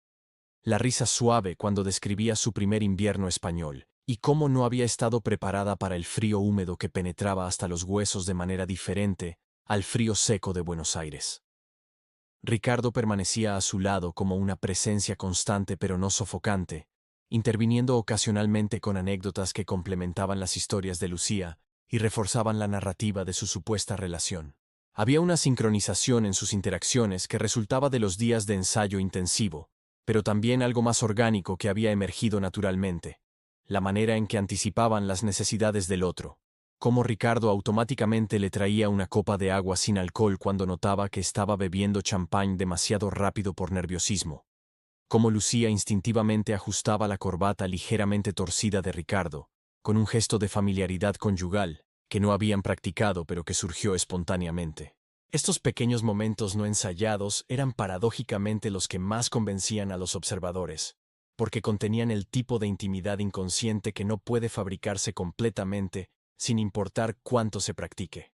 La risa suave cuando describía su primer invierno español, y cómo no había estado preparada para el frío húmedo que penetraba hasta los huesos de manera diferente al frío seco de Buenos Aires. Ricardo permanecía a su lado como una presencia constante pero no sofocante, interviniendo ocasionalmente con anécdotas que complementaban las historias de Lucía y reforzaban la narrativa de su supuesta relación. Había una sincronización en sus interacciones que resultaba de los días de ensayo intensivo, pero también algo más orgánico que había emergido naturalmente, la manera en que anticipaban las necesidades del otro, cómo Ricardo automáticamente le traía una copa de agua sin alcohol cuando notaba que estaba bebiendo champán demasiado rápido por nerviosismo, cómo Lucía instintivamente ajustaba la corbata ligeramente torcida de Ricardo, con un gesto de familiaridad conyugal, que no habían practicado pero que surgió espontáneamente. Estos pequeños momentos no ensayados eran paradójicamente los que más convencían a los observadores, porque contenían el tipo de intimidad inconsciente que no puede fabricarse completamente sin importar cuánto se practique.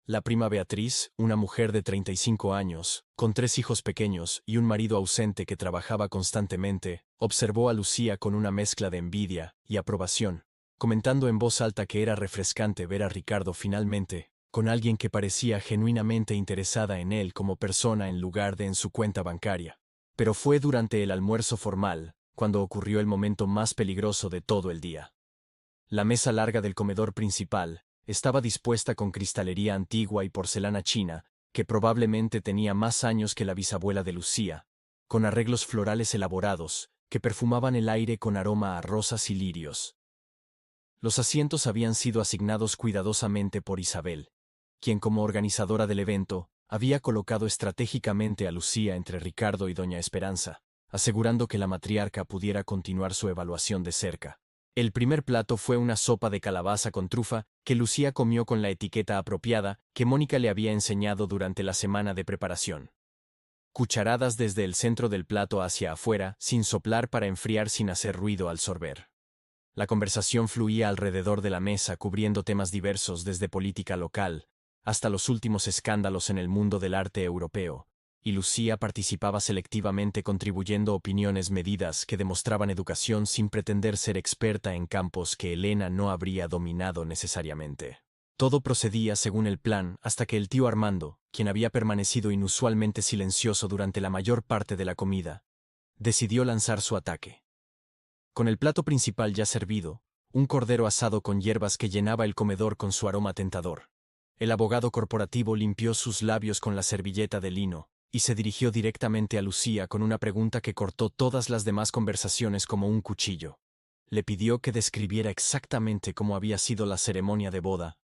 La prima Beatriz, una mujer de 35 años, con 3 hijos pequeños y un marido ausente que trabajaba constantemente, observó a Lucía con una mezcla de envidia y aprobación, comentando en voz alta que era refrescante ver a Ricardo finalmente con alguien que parecía genuinamente interesada en él como persona en lugar de en su cuenta bancaria. Pero fue durante el almuerzo formal, cuando ocurrió el momento más peligroso de todo el día. La mesa larga del comedor principal estaba dispuesta con cristalería antigua y porcelana china, que probablemente tenía más años que la bisabuela de Lucía, con arreglos florales elaborados, que perfumaban el aire con aroma a rosas y lirios. Los asientos habían sido asignados cuidadosamente por Isabel, quien como organizadora del evento, había colocado estratégicamente a Lucía entre Ricardo y doña Esperanza, asegurando que la matriarca pudiera continuar su evaluación de cerca. El primer plato fue una sopa de calabaza con trufa que Lucía comió con la etiqueta apropiada que Mónica le había enseñado durante la semana de preparación. Cucharadas desde el centro del plato hacia afuera, sin soplar para enfriar sin hacer ruido al sorber. La conversación fluía alrededor de la mesa cubriendo temas diversos desde política local hasta los últimos escándalos en el mundo del arte europeo, y Lucía participaba selectivamente contribuyendo opiniones medidas que demostraban educación sin pretender ser experta en campos que Elena no habría dominado necesariamente. Todo procedía según el plan hasta que el tío Armando, quien había permanecido inusualmente silencioso durante la mayor parte de la comida, decidió lanzar su ataque. Con el plato principal ya servido, un cordero asado con hierbas que llenaba el comedor con su aroma tentador. El abogado corporativo limpió sus labios con la servilleta de lino y se dirigió directamente a Lucía con una pregunta que cortó todas las demás conversaciones como un cuchillo. Le pidió que describiera exactamente cómo había sido la ceremonia de boda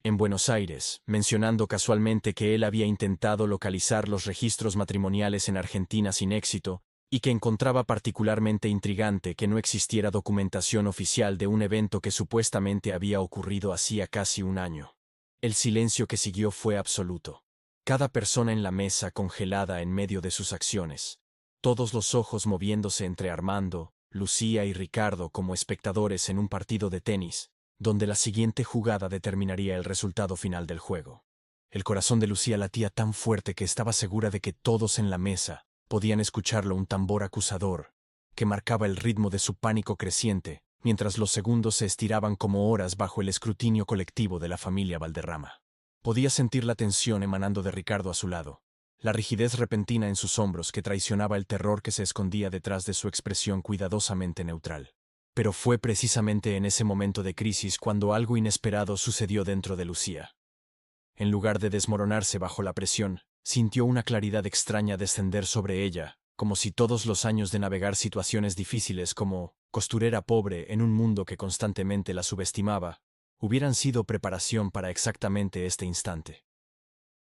en Buenos Aires, mencionando casualmente que él había intentado localizar los registros matrimoniales en Argentina sin éxito, y que encontraba particularmente intrigante que no existiera documentación oficial de un evento que supuestamente había ocurrido hacía casi un año. El silencio que siguió fue absoluto. Cada persona en la mesa congelada en medio de sus acciones. Todos los ojos moviéndose entre Armando, Lucía y Ricardo como espectadores en un partido de tenis, donde la siguiente jugada determinaría el resultado final del juego. El corazón de Lucía latía tan fuerte que estaba segura de que todos en la mesa podían escucharlo, un tambor acusador, que marcaba el ritmo de su pánico creciente, mientras los segundos se estiraban como horas bajo el escrutinio colectivo de la familia Valderrama. Podía sentir la tensión emanando de Ricardo a su lado, la rigidez repentina en sus hombros que traicionaba el terror que se escondía detrás de su expresión cuidadosamente neutral. Pero fue precisamente en ese momento de crisis cuando algo inesperado sucedió dentro de Lucía. En lugar de desmoronarse bajo la presión, sintió una claridad extraña descender sobre ella, como si todos los años de navegar situaciones difíciles como costurera pobre en un mundo que constantemente la subestimaba, hubieran sido preparación para exactamente este instante.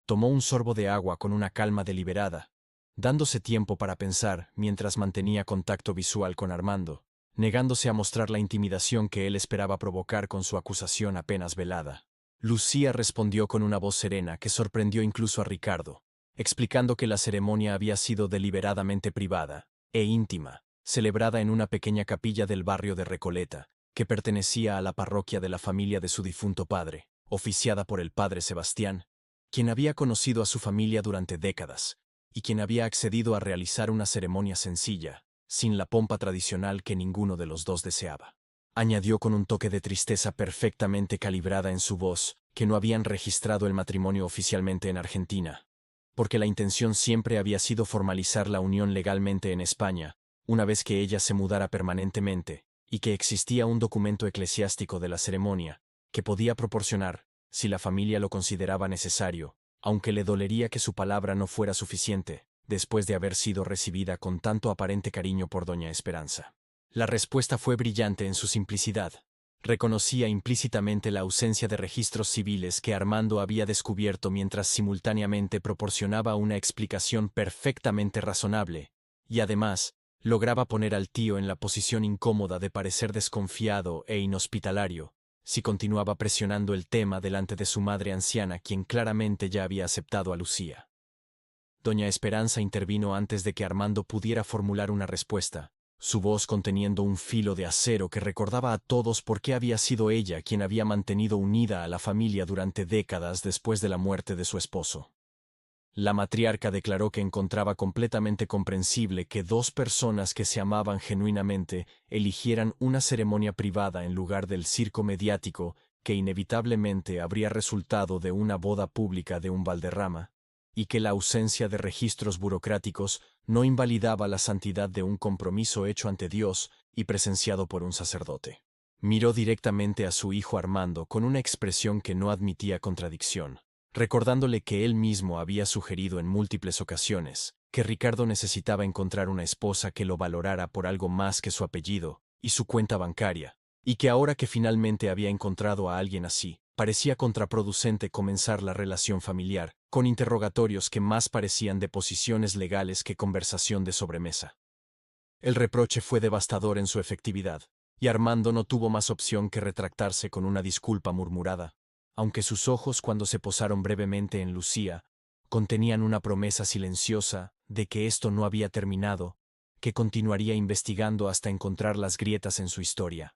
Tomó un sorbo de agua con una calma deliberada, dándose tiempo para pensar mientras mantenía contacto visual con Armando, negándose a mostrar la intimidación que él esperaba provocar con su acusación apenas velada. Lucía respondió con una voz serena que sorprendió incluso a Ricardo, explicando que la ceremonia había sido deliberadamente privada e íntima, celebrada en una pequeña capilla del barrio de Recoleta, que pertenecía a la parroquia de la familia de su difunto padre, oficiada por el padre Sebastián, quien había conocido a su familia durante décadas, y quien había accedido a realizar una ceremonia sencilla, sin la pompa tradicional que ninguno de los dos deseaba. Añadió con un toque de tristeza perfectamente calibrada en su voz que no habían registrado el matrimonio oficialmente en Argentina, porque la intención siempre había sido formalizar la unión legalmente en España, una vez que ella se mudara permanentemente, y que existía un documento eclesiástico de la ceremonia, que podía proporcionar, si la familia lo consideraba necesario, aunque le dolería que su palabra no fuera suficiente, después de haber sido recibida con tanto aparente cariño por doña Esperanza. La respuesta fue brillante en su simplicidad. Reconocía implícitamente la ausencia de registros civiles que Armando había descubierto mientras simultáneamente proporcionaba una explicación perfectamente razonable, y además, lograba poner al tío en la posición incómoda de parecer desconfiado e inhospitalario, si continuaba presionando el tema delante de su madre anciana, quien claramente ya había aceptado a Lucía. Doña Esperanza intervino antes de que Armando pudiera formular una respuesta, su voz conteniendo un filo de acero que recordaba a todos por qué había sido ella quien había mantenido unida a la familia durante décadas después de la muerte de su esposo. La matriarca declaró que encontraba completamente comprensible que dos personas que se amaban genuinamente eligieran una ceremonia privada en lugar del circo mediático que inevitablemente habría resultado de una boda pública de un Valderrama, y que la ausencia de registros burocráticos no invalidaba la santidad de un compromiso hecho ante Dios y presenciado por un sacerdote. Miró directamente a su hijo Armando con una expresión que no admitía contradicción, recordándole que él mismo había sugerido en múltiples ocasiones que Ricardo necesitaba encontrar una esposa que lo valorara por algo más que su apellido y su cuenta bancaria, y que ahora que finalmente había encontrado a alguien así, parecía contraproducente comenzar la relación familiar, con interrogatorios que más parecían deposiciones legales que conversación de sobremesa. El reproche fue devastador en su efectividad, y Armando no tuvo más opción que retractarse con una disculpa murmurada, aunque sus ojos, cuando se posaron brevemente en Lucía, contenían una promesa silenciosa de que esto no había terminado, que continuaría investigando hasta encontrar las grietas en su historia.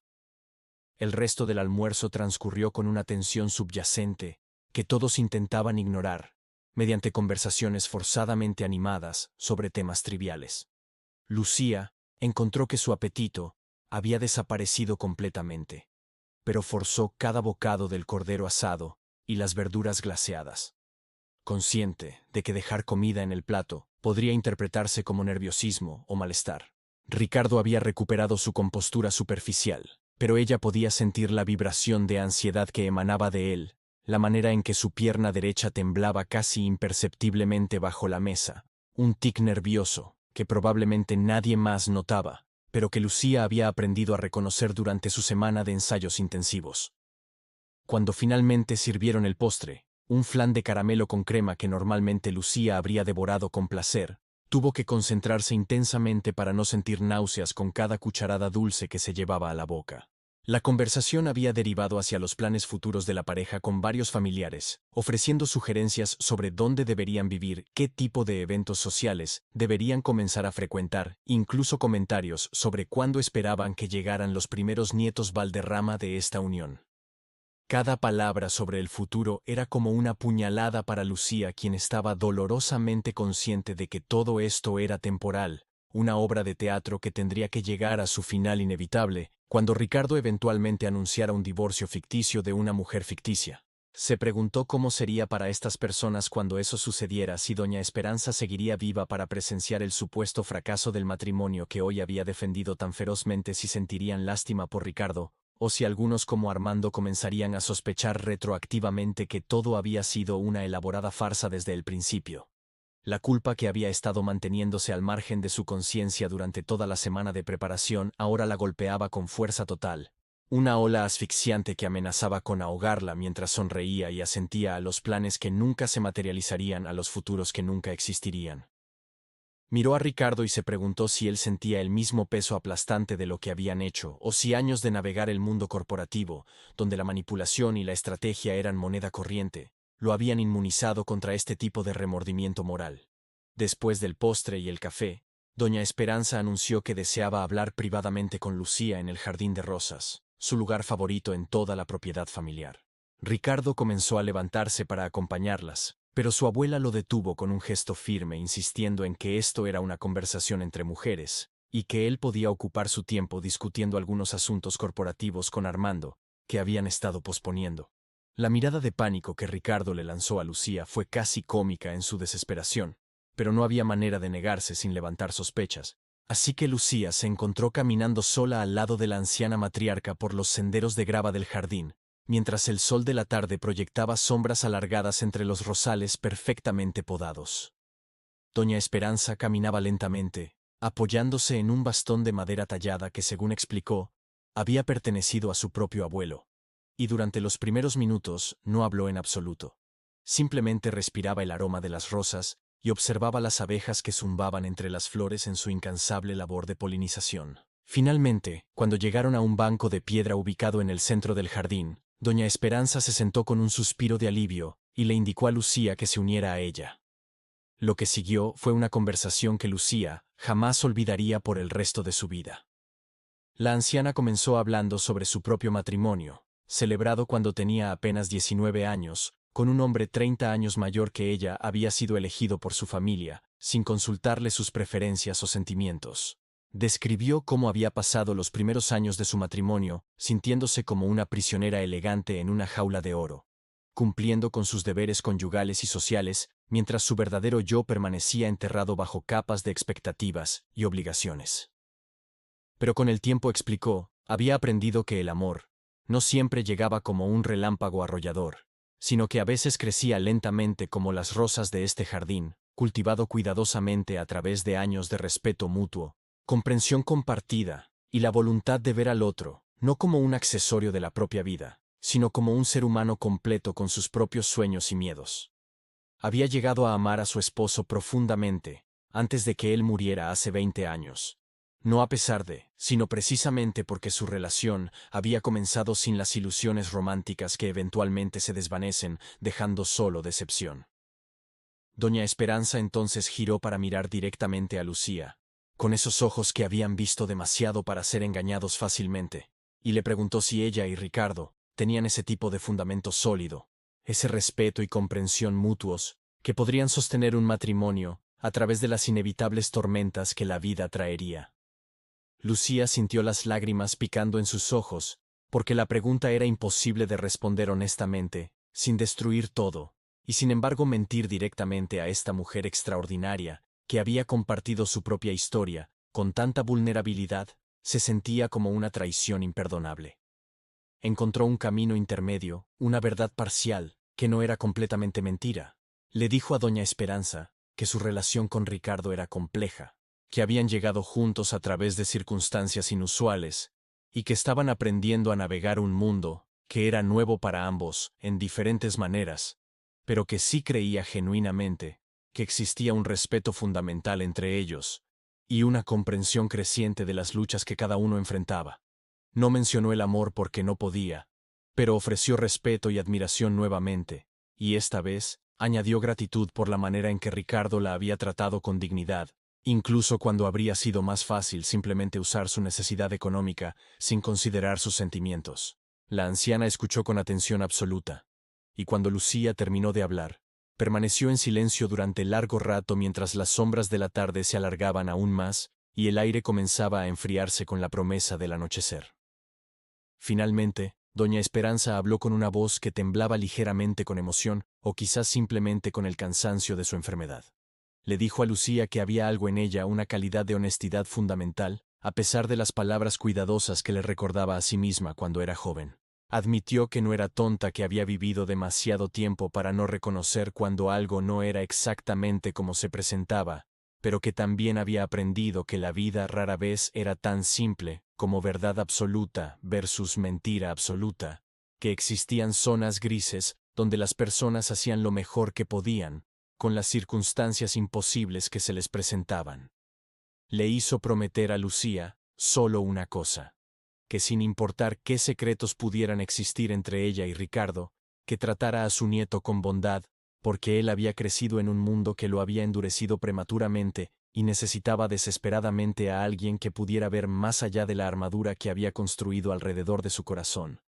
El resto del almuerzo transcurrió con una tensión subyacente que todos intentaban ignorar, mediante conversaciones forzadamente animadas sobre temas triviales. Lucía encontró que su apetito había desaparecido completamente, pero forzó cada bocado del cordero asado y las verduras glaseadas, consciente de que dejar comida en el plato podría interpretarse como nerviosismo o malestar. Ricardo había recuperado su compostura superficial, pero ella podía sentir la vibración de ansiedad que emanaba de él, la manera en que su pierna derecha temblaba casi imperceptiblemente bajo la mesa, un tic nervioso que probablemente nadie más notaba, pero que Lucía había aprendido a reconocer durante su semana de ensayos intensivos. Cuando finalmente sirvieron el postre, un flan de caramelo con crema que normalmente Lucía habría devorado con placer, tuvo que concentrarse intensamente para no sentir náuseas con cada cucharada dulce que se llevaba a la boca. La conversación había derivado hacia los planes futuros de la pareja con varios familiares, ofreciendo sugerencias sobre dónde deberían vivir, qué tipo de eventos sociales deberían comenzar a frecuentar, incluso comentarios sobre cuándo esperaban que llegaran los primeros nietos Valderrama de esta unión. Cada palabra sobre el futuro era como una puñalada para Lucía, quien estaba dolorosamente consciente de que todo esto era temporal, una obra de teatro que tendría que llegar a su final inevitable, cuando Ricardo eventualmente anunciara un divorcio ficticio de una mujer ficticia. Se preguntó cómo sería para estas personas cuando eso sucediera, si doña Esperanza seguiría viva para presenciar el supuesto fracaso del matrimonio que hoy había defendido tan ferozmente, si sentirían lástima por Ricardo, o si algunos como Armando comenzarían a sospechar retroactivamente que todo había sido una elaborada farsa desde el principio. La culpa que había estado manteniéndose al margen de su conciencia durante toda la semana de preparación ahora la golpeaba con fuerza total, una ola asfixiante que amenazaba con ahogarla mientras sonreía y asentía a los planes que nunca se materializarían, a los futuros que nunca existirían. Miró a Ricardo y se preguntó si él sentía el mismo peso aplastante de lo que habían hecho, o si años de navegar el mundo corporativo, donde la manipulación y la estrategia eran moneda corriente, lo habían inmunizado contra este tipo de remordimiento moral. Después del postre y el café, doña Esperanza anunció que deseaba hablar privadamente con Lucía en el jardín de rosas, su lugar favorito en toda la propiedad familiar. Ricardo comenzó a levantarse para acompañarlas, pero su abuela lo detuvo con un gesto firme, insistiendo en que esto era una conversación entre mujeres, y que él podía ocupar su tiempo discutiendo algunos asuntos corporativos con Armando, que habían estado posponiendo. La mirada de pánico que Ricardo le lanzó a Lucía fue casi cómica en su desesperación, pero no había manera de negarse sin levantar sospechas. Así que Lucía se encontró caminando sola al lado de la anciana matriarca por los senderos de grava del jardín, mientras el sol de la tarde proyectaba sombras alargadas entre los rosales perfectamente podados. Doña Esperanza caminaba lentamente, apoyándose en un bastón de madera tallada que, según explicó, había pertenecido a su propio abuelo. Y durante los primeros minutos no habló en absoluto. Simplemente respiraba el aroma de las rosas y observaba las abejas que zumbaban entre las flores en su incansable labor de polinización. Finalmente, cuando llegaron a un banco de piedra ubicado en el centro del jardín, doña Esperanza se sentó con un suspiro de alivio y le indicó a Lucía que se uniera a ella. Lo que siguió fue una conversación que Lucía jamás olvidaría por el resto de su vida. La anciana comenzó hablando sobre su propio matrimonio, celebrado cuando tenía apenas 19 años, con un hombre 30 años mayor que ella. Había sido elegido por su familia, sin consultarle sus preferencias o sentimientos. Describió cómo había pasado los primeros años de su matrimonio, sintiéndose como una prisionera elegante en una jaula de oro, cumpliendo con sus deberes conyugales y sociales, mientras su verdadero yo permanecía enterrado bajo capas de expectativas y obligaciones. Pero con el tiempo, explicó, había aprendido que el amor no siempre llegaba como un relámpago arrollador, sino que a veces crecía lentamente como las rosas de este jardín, cultivado cuidadosamente a través de años de respeto mutuo, comprensión compartida, y la voluntad de ver al otro, no como un accesorio de la propia vida, sino como un ser humano completo con sus propios sueños y miedos. Había llegado a amar a su esposo profundamente, antes de que él muriera hace 20 años. No a pesar de, sino precisamente porque su relación había comenzado sin las ilusiones románticas que eventualmente se desvanecen, dejando solo decepción. Doña Esperanza entonces giró para mirar directamente a Lucía, con esos ojos que habían visto demasiado para ser engañados fácilmente, y le preguntó si ella y Ricardo tenían ese tipo de fundamento sólido, ese respeto y comprensión mutuos, que podrían sostener un matrimonio a través de las inevitables tormentas que la vida traería. Lucía sintió las lágrimas picando en sus ojos, porque la pregunta era imposible de responder honestamente, sin destruir todo, y sin embargo mentir directamente a esta mujer extraordinaria, que había compartido su propia historia, con tanta vulnerabilidad, se sentía como una traición imperdonable. Encontró un camino intermedio, una verdad parcial, que no era completamente mentira. Le dijo a doña Esperanza que su relación con Ricardo era compleja, que habían llegado juntos a través de circunstancias inusuales, y que estaban aprendiendo a navegar un mundo que era nuevo para ambos, en diferentes maneras, pero que sí creía genuinamente que existía un respeto fundamental entre ellos, y una comprensión creciente de las luchas que cada uno enfrentaba. No mencionó el amor porque no podía, pero ofreció respeto y admiración nuevamente, y esta vez añadió gratitud por la manera en que Ricardo la había tratado con dignidad, incluso cuando habría sido más fácil simplemente usar su necesidad económica sin considerar sus sentimientos. La anciana escuchó con atención absoluta, y cuando Lucía terminó de hablar, permaneció en silencio durante largo rato mientras las sombras de la tarde se alargaban aún más y el aire comenzaba a enfriarse con la promesa del anochecer. Finalmente, doña Esperanza habló con una voz que temblaba ligeramente con emoción, o quizás simplemente con el cansancio de su enfermedad. Le dijo a Lucía que había algo en ella, una calidad de honestidad fundamental, a pesar de las palabras cuidadosas que le recordaba a sí misma cuando era joven. Admitió que no era tonta, que había vivido demasiado tiempo para no reconocer cuando algo no era exactamente como se presentaba, pero que también había aprendido que la vida rara vez era tan simple como verdad absoluta versus mentira absoluta, que existían zonas grises donde las personas hacían lo mejor que podían, con las circunstancias imposibles que se les presentaban. Le hizo prometer a Lucía solo una cosa: que sin importar qué secretos pudieran existir entre ella y Ricardo, que tratara a su nieto con bondad, porque él había crecido en un mundo que lo había endurecido prematuramente y necesitaba desesperadamente a alguien que pudiera ver más allá de la armadura que había construido alrededor de su corazón.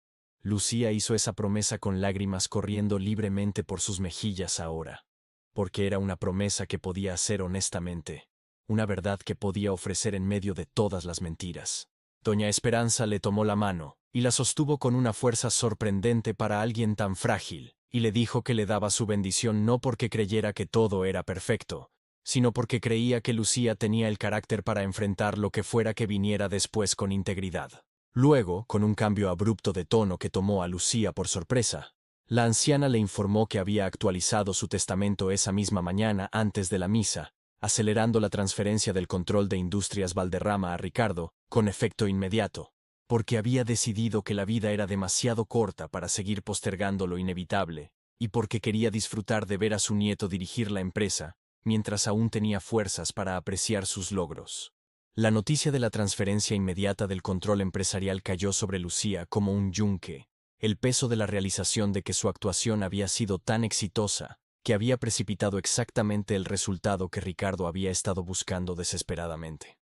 Lucía hizo esa promesa con lágrimas corriendo libremente por sus mejillas ahora, porque era una promesa que podía hacer honestamente, una verdad que podía ofrecer en medio de todas las mentiras. Doña Esperanza le tomó la mano, y la sostuvo con una fuerza sorprendente para alguien tan frágil, y le dijo que le daba su bendición no porque creyera que todo era perfecto, sino porque creía que Lucía tenía el carácter para enfrentar lo que fuera que viniera después con integridad. Luego, con un cambio abrupto de tono que tomó a Lucía por sorpresa, la anciana le informó que había actualizado su testamento esa misma mañana antes de la misa, acelerando la transferencia del control de Industrias Valderrama a Ricardo, con efecto inmediato, porque había decidido que la vida era demasiado corta para seguir postergando lo inevitable, y porque quería disfrutar de ver a su nieto dirigir la empresa, mientras aún tenía fuerzas para apreciar sus logros. La noticia de la transferencia inmediata del control empresarial cayó sobre Lucía como un yunque, el peso de la realización de que su actuación había sido tan exitosa, que había precipitado exactamente el resultado que Ricardo había estado buscando desesperadamente.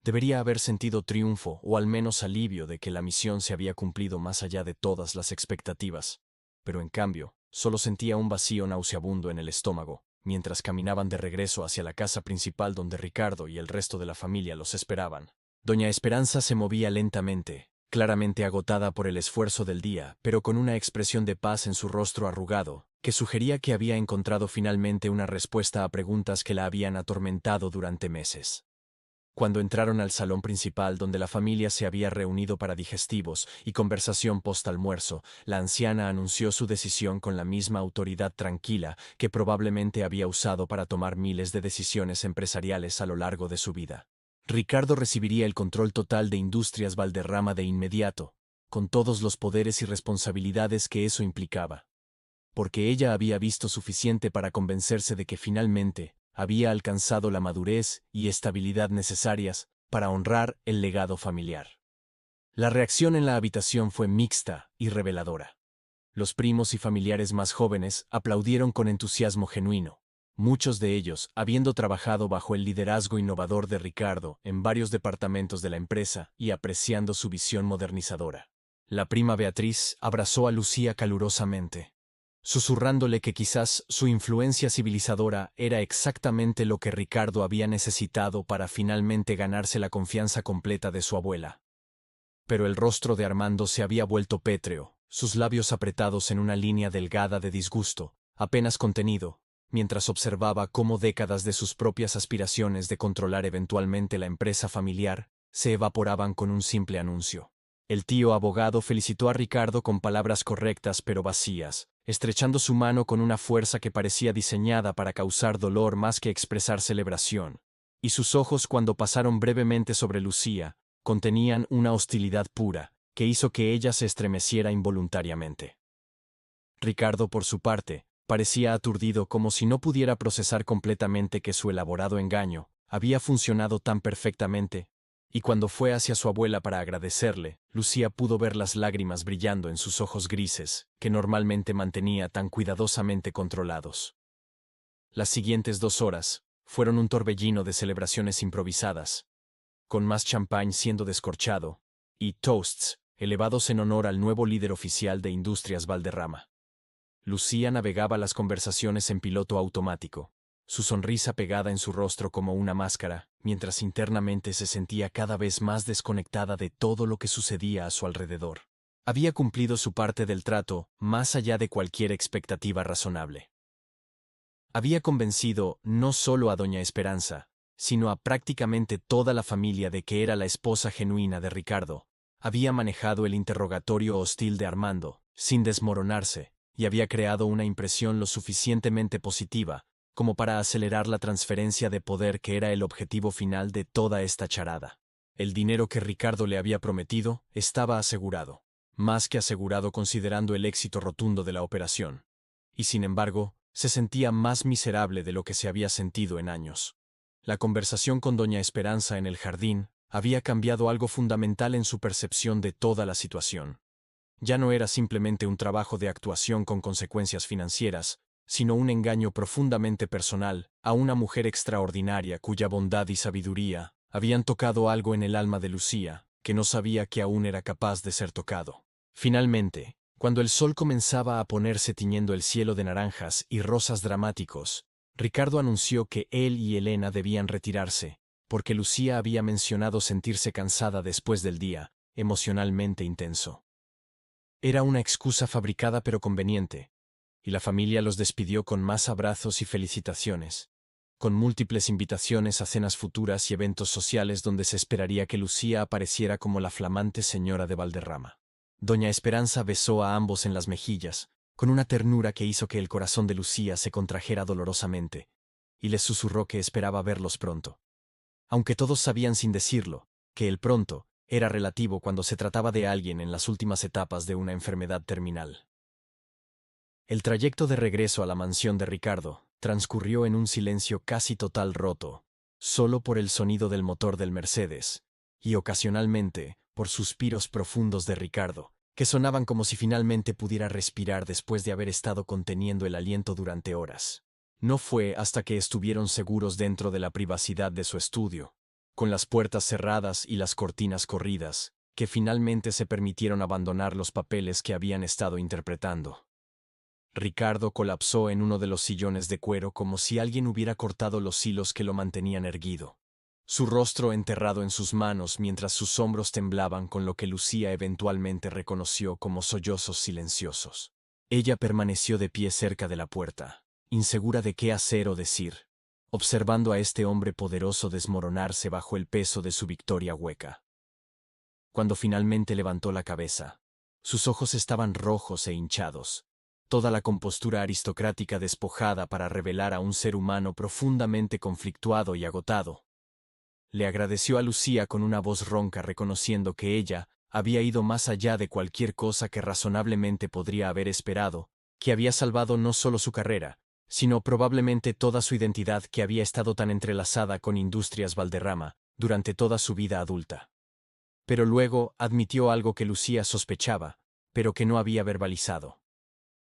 Debería haber sentido triunfo o al menos alivio de que la misión se había cumplido más allá de todas las expectativas, pero en cambio, solo sentía un vacío nauseabundo en el estómago, mientras caminaban de regreso hacia la casa principal donde Ricardo y el resto de la familia los esperaban. Doña Esperanza se movía lentamente, claramente agotada por el esfuerzo del día, pero con una expresión de paz en su rostro arrugado, que sugería que había encontrado finalmente una respuesta a preguntas que la habían atormentado durante meses. Cuando entraron al salón principal donde la familia se había reunido para digestivos y conversación post-almuerzo, la anciana anunció su decisión con la misma autoridad tranquila que probablemente había usado para tomar miles de decisiones empresariales a lo largo de su vida. Ricardo recibiría el control total de Industrias Valderrama de inmediato, con todos los poderes y responsabilidades que eso implicaba. Porque ella había visto suficiente para convencerse de que finalmente había alcanzado la madurez y estabilidad necesarias para honrar el legado familiar. La reacción en la habitación fue mixta y reveladora. Los primos y familiares más jóvenes aplaudieron con entusiasmo genuino, muchos de ellos habiendo trabajado bajo el liderazgo innovador de Ricardo en varios departamentos de la empresa y apreciando su visión modernizadora. La prima Beatriz abrazó a Lucía calurosamente, susurrándole que quizás su influencia civilizadora era exactamente lo que Ricardo había necesitado para finalmente ganarse la confianza completa de su abuela. Pero el rostro de Armando se había vuelto pétreo, sus labios apretados en una línea delgada de disgusto, apenas contenido, mientras observaba cómo décadas de sus propias aspiraciones de controlar eventualmente la empresa familiar se evaporaban con un simple anuncio. El tío abogado felicitó a Ricardo con palabras correctas pero vacías, estrechando su mano con una fuerza que parecía diseñada para causar dolor más que expresar celebración, y sus ojos cuando pasaron brevemente sobre Lucía, contenían una hostilidad pura, que hizo que ella se estremeciera involuntariamente. Ricardo, por su parte, parecía aturdido como si no pudiera procesar completamente que su elaborado engaño había funcionado tan perfectamente, y cuando fue hacia su abuela para agradecerle, Lucía pudo ver las lágrimas brillando en sus ojos grises, que normalmente mantenía tan cuidadosamente controlados. Las siguientes 2 horas fueron un torbellino de celebraciones improvisadas, con más champán siendo descorchado, y toasts elevados en honor al nuevo líder oficial de Industrias Valderrama. Lucía navegaba las conversaciones en piloto automático, su sonrisa pegada en su rostro como una máscara, mientras internamente se sentía cada vez más desconectada de todo lo que sucedía a su alrededor. Había cumplido su parte del trato, más allá de cualquier expectativa razonable. Había convencido no solo a doña Esperanza, sino a prácticamente toda la familia de que era la esposa genuina de Ricardo. Había manejado el interrogatorio hostil de Armando, sin desmoronarse, y había creado una impresión lo suficientemente positiva como para acelerar la transferencia de poder que era el objetivo final de toda esta charada. El dinero que Ricardo le había prometido estaba asegurado, más que asegurado considerando el éxito rotundo de la operación. Y sin embargo, se sentía más miserable de lo que se había sentido en años. La conversación con doña Esperanza en el jardín había cambiado algo fundamental en su percepción de toda la situación. Ya no era simplemente un trabajo de actuación con consecuencias financieras, sino un engaño profundamente personal a una mujer extraordinaria cuya bondad y sabiduría habían tocado algo en el alma de Lucía, que no sabía que aún era capaz de ser tocado. Finalmente, cuando el sol comenzaba a ponerse tiñendo el cielo de naranjas y rosas dramáticos, Ricardo anunció que él y Elena debían retirarse, porque Lucía había mencionado sentirse cansada después del día, emocionalmente intenso. Era una excusa fabricada pero conveniente, y la familia los despidió con más abrazos y felicitaciones, con múltiples invitaciones a cenas futuras y eventos sociales donde se esperaría que Lucía apareciera como la flamante señora de Valderrama. Doña Esperanza besó a ambos en las mejillas, con una ternura que hizo que el corazón de Lucía se contrajera dolorosamente, y les susurró que esperaba verlos pronto. Aunque todos sabían sin decirlo, que el pronto era relativo cuando se trataba de alguien en las últimas etapas de una enfermedad terminal. El trayecto de regreso a la mansión de Ricardo transcurrió en un silencio casi total roto, solo por el sonido del motor del Mercedes, y ocasionalmente por suspiros profundos de Ricardo, que sonaban como si finalmente pudiera respirar después de haber estado conteniendo el aliento durante horas. No fue hasta que estuvieron seguros dentro de la privacidad de su estudio, con las puertas cerradas y las cortinas corridas, que finalmente se permitieron abandonar los papeles que habían estado interpretando. Ricardo colapsó en uno de los sillones de cuero como si alguien hubiera cortado los hilos que lo mantenían erguido, su rostro enterrado en sus manos mientras sus hombros temblaban con lo que Lucía eventualmente reconoció como sollozos silenciosos. Ella permaneció de pie cerca de la puerta, insegura de qué hacer o decir, observando a este hombre poderoso desmoronarse bajo el peso de su victoria hueca. Cuando finalmente levantó la cabeza, sus ojos estaban rojos e hinchados, toda la compostura aristocrática despojada para revelar a un ser humano profundamente conflictuado y agotado. Le agradeció a Lucía con una voz ronca reconociendo que ella había ido más allá de cualquier cosa que razonablemente podría haber esperado, que había salvado no solo su carrera, sino probablemente toda su identidad que había estado tan entrelazada con Industrias Valderrama durante toda su vida adulta. Pero luego admitió algo que Lucía sospechaba, pero que no había verbalizado: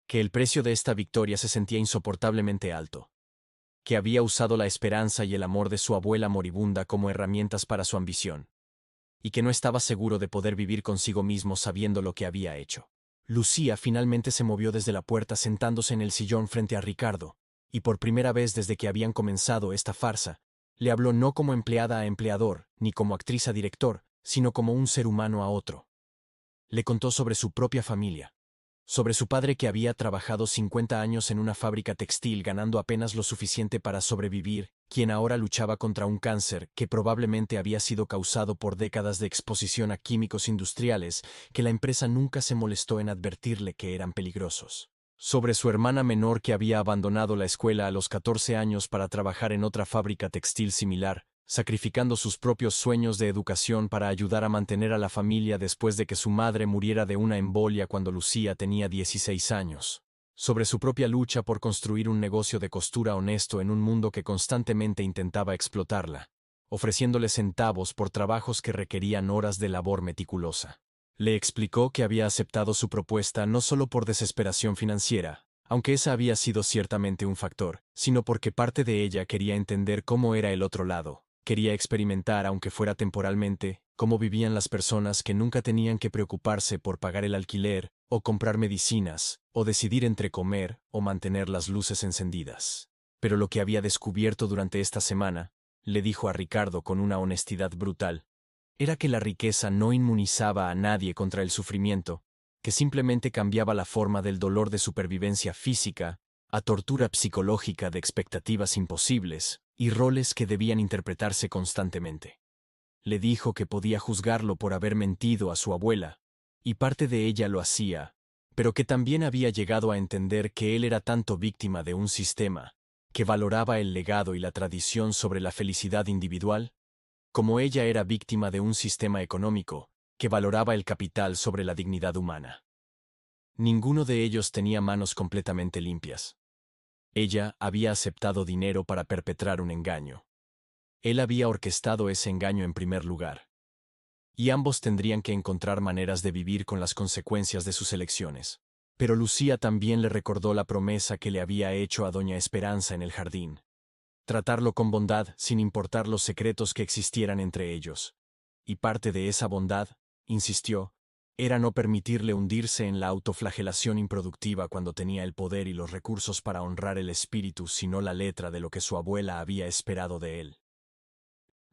que el precio de esta victoria se sentía insoportablemente alto, que había usado la esperanza y el amor de su abuela moribunda como herramientas para su ambición, y que no estaba seguro de poder vivir consigo mismo sabiendo lo que había hecho. Lucía finalmente se movió desde la puerta sentándose en el sillón frente a Ricardo, y por primera vez desde que habían comenzado esta farsa, le habló no como empleada a empleador, ni como actriz a director, sino como un ser humano a otro. Le contó sobre su propia familia, sobre su padre que había trabajado 50 años en una fábrica textil ganando apenas lo suficiente para sobrevivir, quien ahora luchaba contra un cáncer que probablemente había sido causado por décadas de exposición a químicos industriales que la empresa nunca se molestó en advertirle que eran peligrosos. Sobre su hermana menor que había abandonado la escuela a los 14 años para trabajar en otra fábrica textil similar, sacrificando sus propios sueños de educación para ayudar a mantener a la familia después de que su madre muriera de una embolia cuando Lucía tenía 16 años. Sobre su propia lucha por construir un negocio de costura honesto en un mundo que constantemente intentaba explotarla, ofreciéndole centavos por trabajos que requerían horas de labor meticulosa. Le explicó que había aceptado su propuesta no solo por desesperación financiera, aunque esa había sido ciertamente un factor, sino porque parte de ella quería entender cómo era el otro lado. Quería experimentar, aunque fuera temporalmente, cómo vivían las personas que nunca tenían que preocuparse por pagar el alquiler, o comprar medicinas, o decidir entre comer o mantener las luces encendidas. Pero lo que había descubierto durante esta semana, le dijo a Ricardo con una honestidad brutal, era que la riqueza no inmunizaba a nadie contra el sufrimiento, que simplemente cambiaba la forma del dolor de supervivencia física a tortura psicológica de expectativas imposibles y roles que debían interpretarse constantemente. Le dijo que podía juzgarlo por haber mentido a su abuela, y parte de ella lo hacía, pero que también había llegado a entender que él era tanto víctima de un sistema que valoraba el legado y la tradición sobre la felicidad individual, como ella era víctima de un sistema económico que valoraba el capital sobre la dignidad humana. Ninguno de ellos tenía manos completamente limpias. Ella había aceptado dinero para perpetrar un engaño. Él había orquestado ese engaño en primer lugar. Y ambos tendrían que encontrar maneras de vivir con las consecuencias de sus elecciones. Pero Lucía también le recordó la promesa que le había hecho a doña Esperanza en el jardín. Tratarlo con bondad sin importar los secretos que existieran entre ellos. Y parte de esa bondad, insistió, era no permitirle hundirse en la autoflagelación improductiva cuando tenía el poder y los recursos para honrar el espíritu, sino la letra de lo que su abuela había esperado de él.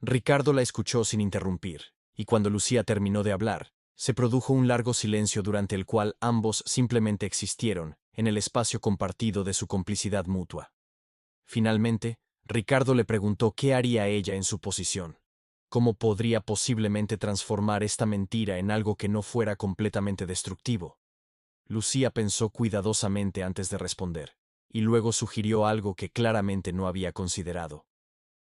Ricardo la escuchó sin interrumpir, y cuando Lucía terminó de hablar, se produjo un largo silencio durante el cual ambos simplemente existieron, en el espacio compartido de su complicidad mutua. Finalmente, Ricardo le preguntó qué haría ella en su posición. ¿Cómo podría posiblemente transformar esta mentira en algo que no fuera completamente destructivo? Lucía pensó cuidadosamente antes de responder, y luego sugirió algo que claramente no había considerado.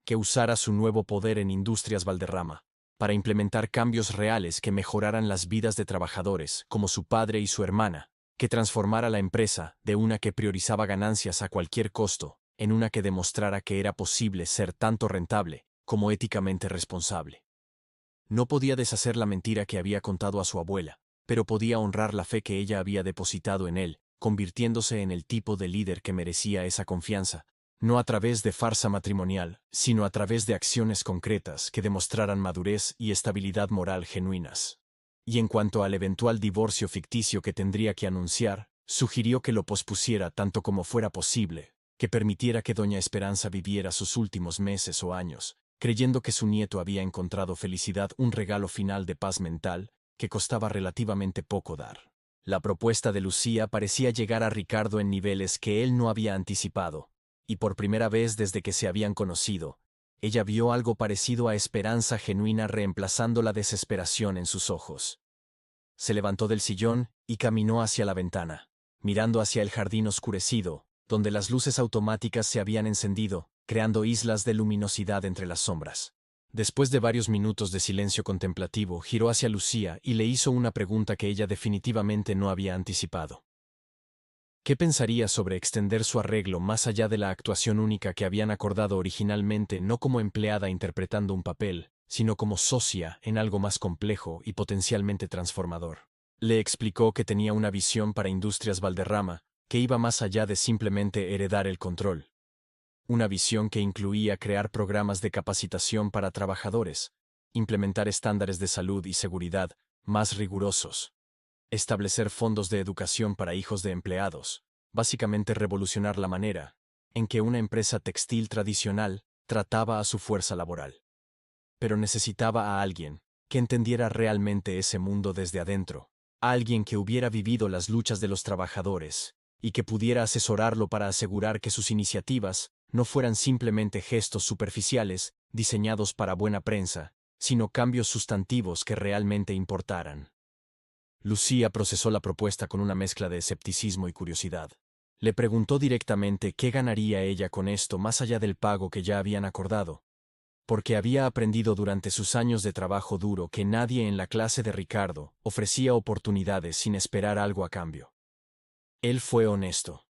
Que usara su nuevo poder en Industrias Valderrama, para implementar cambios reales que mejoraran las vidas de trabajadores, como su padre y su hermana, que transformara la empresa de una que priorizaba ganancias a cualquier costo, en una que demostrara que era posible ser tanto rentable como éticamente responsable. No podía deshacer la mentira que había contado a su abuela, pero podía honrar la fe que ella había depositado en él, convirtiéndose en el tipo de líder que merecía esa confianza, no a través de farsa matrimonial, sino a través de acciones concretas que demostraran madurez y estabilidad moral genuinas. Y en cuanto al eventual divorcio ficticio que tendría que anunciar, sugirió que lo pospusiera tanto como fuera posible, que permitiera que doña Esperanza viviera sus últimos meses o años, creyendo que su nieto había encontrado felicidad, un regalo final de paz mental, que costaba relativamente poco dar. La propuesta de Lucía parecía llegar a Ricardo en niveles que él no había anticipado, y por primera vez desde que se habían conocido, ella vio algo parecido a esperanza genuina reemplazando la desesperación en sus ojos. Se levantó del sillón y caminó hacia la ventana, mirando hacia el jardín oscurecido, donde las luces automáticas se habían encendido, creando islas de luminosidad entre las sombras. Después de varios minutos de silencio contemplativo, giró hacia Lucía y le hizo una pregunta que ella definitivamente no había anticipado. ¿Qué pensaría sobre extender su arreglo más allá de la actuación única que habían acordado originalmente, no como empleada interpretando un papel, sino como socia en algo más complejo y potencialmente transformador? Le explicó que tenía una visión para Industrias Valderrama, que iba más allá de simplemente heredar el control. Una visión que incluía crear programas de capacitación para trabajadores, implementar estándares de salud y seguridad más rigurosos, establecer fondos de educación para hijos de empleados, básicamente revolucionar la manera en que una empresa textil tradicional trataba a su fuerza laboral. Pero necesitaba a alguien que entendiera realmente ese mundo desde adentro, a alguien que hubiera vivido las luchas de los trabajadores y que pudiera asesorarlo para asegurar que sus iniciativas no fueran simplemente gestos superficiales diseñados para buena prensa, sino cambios sustantivos que realmente importaran. Lucía procesó la propuesta con una mezcla de escepticismo y curiosidad. Le preguntó directamente qué ganaría ella con esto más allá del pago que ya habían acordado, porque había aprendido durante sus años de trabajo duro que nadie en la clase de Ricardo ofrecía oportunidades sin esperar algo a cambio. Él fue honesto.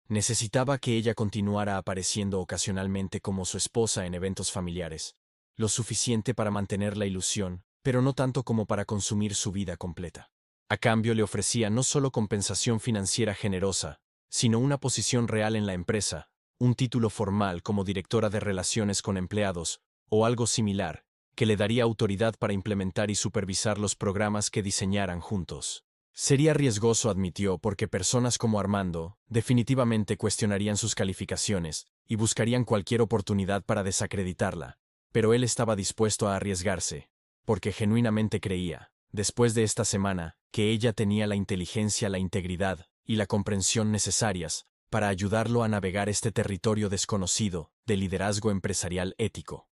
Necesitaba que ella continuara apareciendo ocasionalmente como su esposa en eventos familiares, lo suficiente para mantener la ilusión, pero no tanto como para consumir su vida completa. A cambio le ofrecía no solo compensación financiera generosa, sino una posición real en la empresa, un título formal como directora de relaciones con empleados, o algo similar, que le daría autoridad para implementar y supervisar los programas que diseñaran juntos. Sería riesgoso, admitió, porque personas como Armando definitivamente cuestionarían sus calificaciones y buscarían cualquier oportunidad para desacreditarla, pero él estaba dispuesto a arriesgarse, porque genuinamente creía, después de esta semana, que ella tenía la inteligencia, la integridad y la comprensión necesarias para ayudarlo a navegar este territorio desconocido de liderazgo empresarial ético.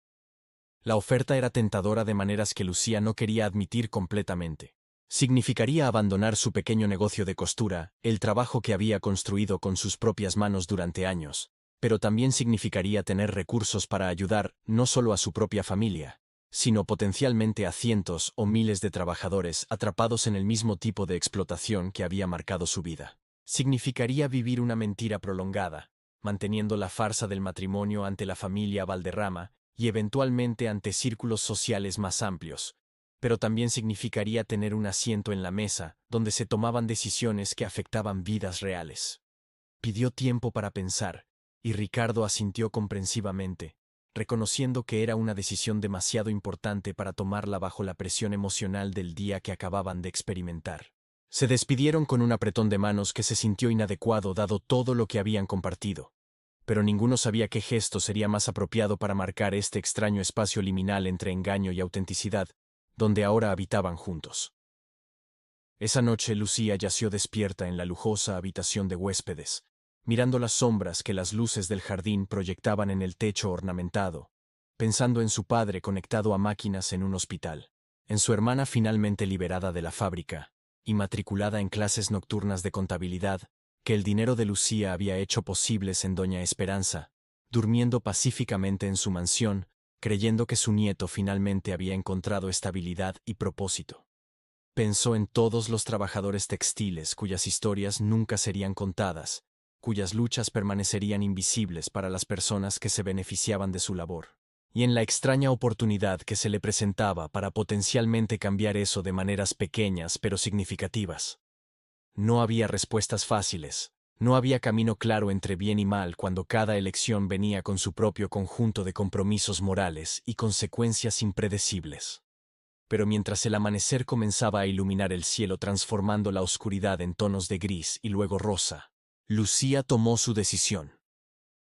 La oferta era tentadora de maneras que Lucía no quería admitir completamente. Significaría abandonar su pequeño negocio de costura, el trabajo que había construido con sus propias manos durante años, pero también significaría tener recursos para ayudar no solo a su propia familia, sino potencialmente a cientos o miles de trabajadores atrapados en el mismo tipo de explotación que había marcado su vida. Significaría vivir una mentira prolongada, manteniendo la farsa del matrimonio ante la familia Valderrama y eventualmente ante círculos sociales más amplios, pero también significaría tener un asiento en la mesa donde se tomaban decisiones que afectaban vidas reales. Pidió tiempo para pensar, y Ricardo asintió comprensivamente, reconociendo que era una decisión demasiado importante para tomarla bajo la presión emocional del día que acababan de experimentar. Se despidieron con un apretón de manos que se sintió inadecuado dado todo lo que habían compartido. Pero ninguno sabía qué gesto sería más apropiado para marcar este extraño espacio liminal entre engaño y autenticidad, donde ahora habitaban juntos. Esa noche Lucía yació despierta en la lujosa habitación de huéspedes, mirando las sombras que las luces del jardín proyectaban en el techo ornamentado, pensando en su padre conectado a máquinas en un hospital, en su hermana finalmente liberada de la fábrica, y matriculada en clases nocturnas de contabilidad, que el dinero de Lucía había hecho posibles en Doña Esperanza, durmiendo pacíficamente en su mansión, creyendo que su nieto finalmente había encontrado estabilidad y propósito. Pensó en todos los trabajadores textiles cuyas historias nunca serían contadas, cuyas luchas permanecerían invisibles para las personas que se beneficiaban de su labor, y en la extraña oportunidad que se le presentaba para potencialmente cambiar eso de maneras pequeñas pero significativas. No había respuestas fáciles, no había camino claro entre bien y mal cuando cada elección venía con su propio conjunto de compromisos morales y consecuencias impredecibles. Pero mientras el amanecer comenzaba a iluminar el cielo transformando la oscuridad en tonos de gris y luego rosa, Lucía tomó su decisión.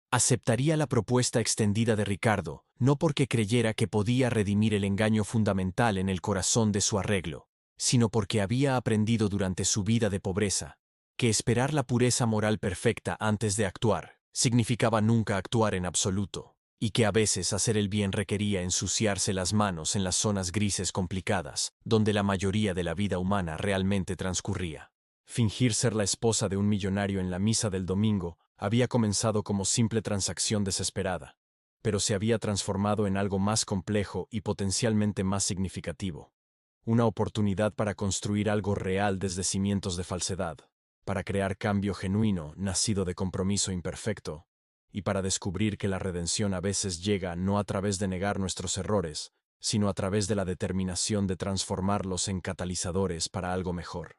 Aceptaría la propuesta extendida de Ricardo, no porque creyera que podía redimir el engaño fundamental en el corazón de su arreglo, sino porque había aprendido durante su vida de pobreza, que esperar la pureza moral perfecta antes de actuar significaba nunca actuar en absoluto, y que a veces hacer el bien requería ensuciarse las manos en las zonas grises complicadas, donde la mayoría de la vida humana realmente transcurría. Fingir ser la esposa de un millonario en la misa del domingo había comenzado como simple transacción desesperada, pero se había transformado en algo más complejo y potencialmente más significativo. Una oportunidad para construir algo real desde cimientos de falsedad, para crear cambio genuino nacido de compromiso imperfecto, y para descubrir que la redención a veces llega no a través de negar nuestros errores, sino a través de la determinación de transformarlos en catalizadores para algo mejor.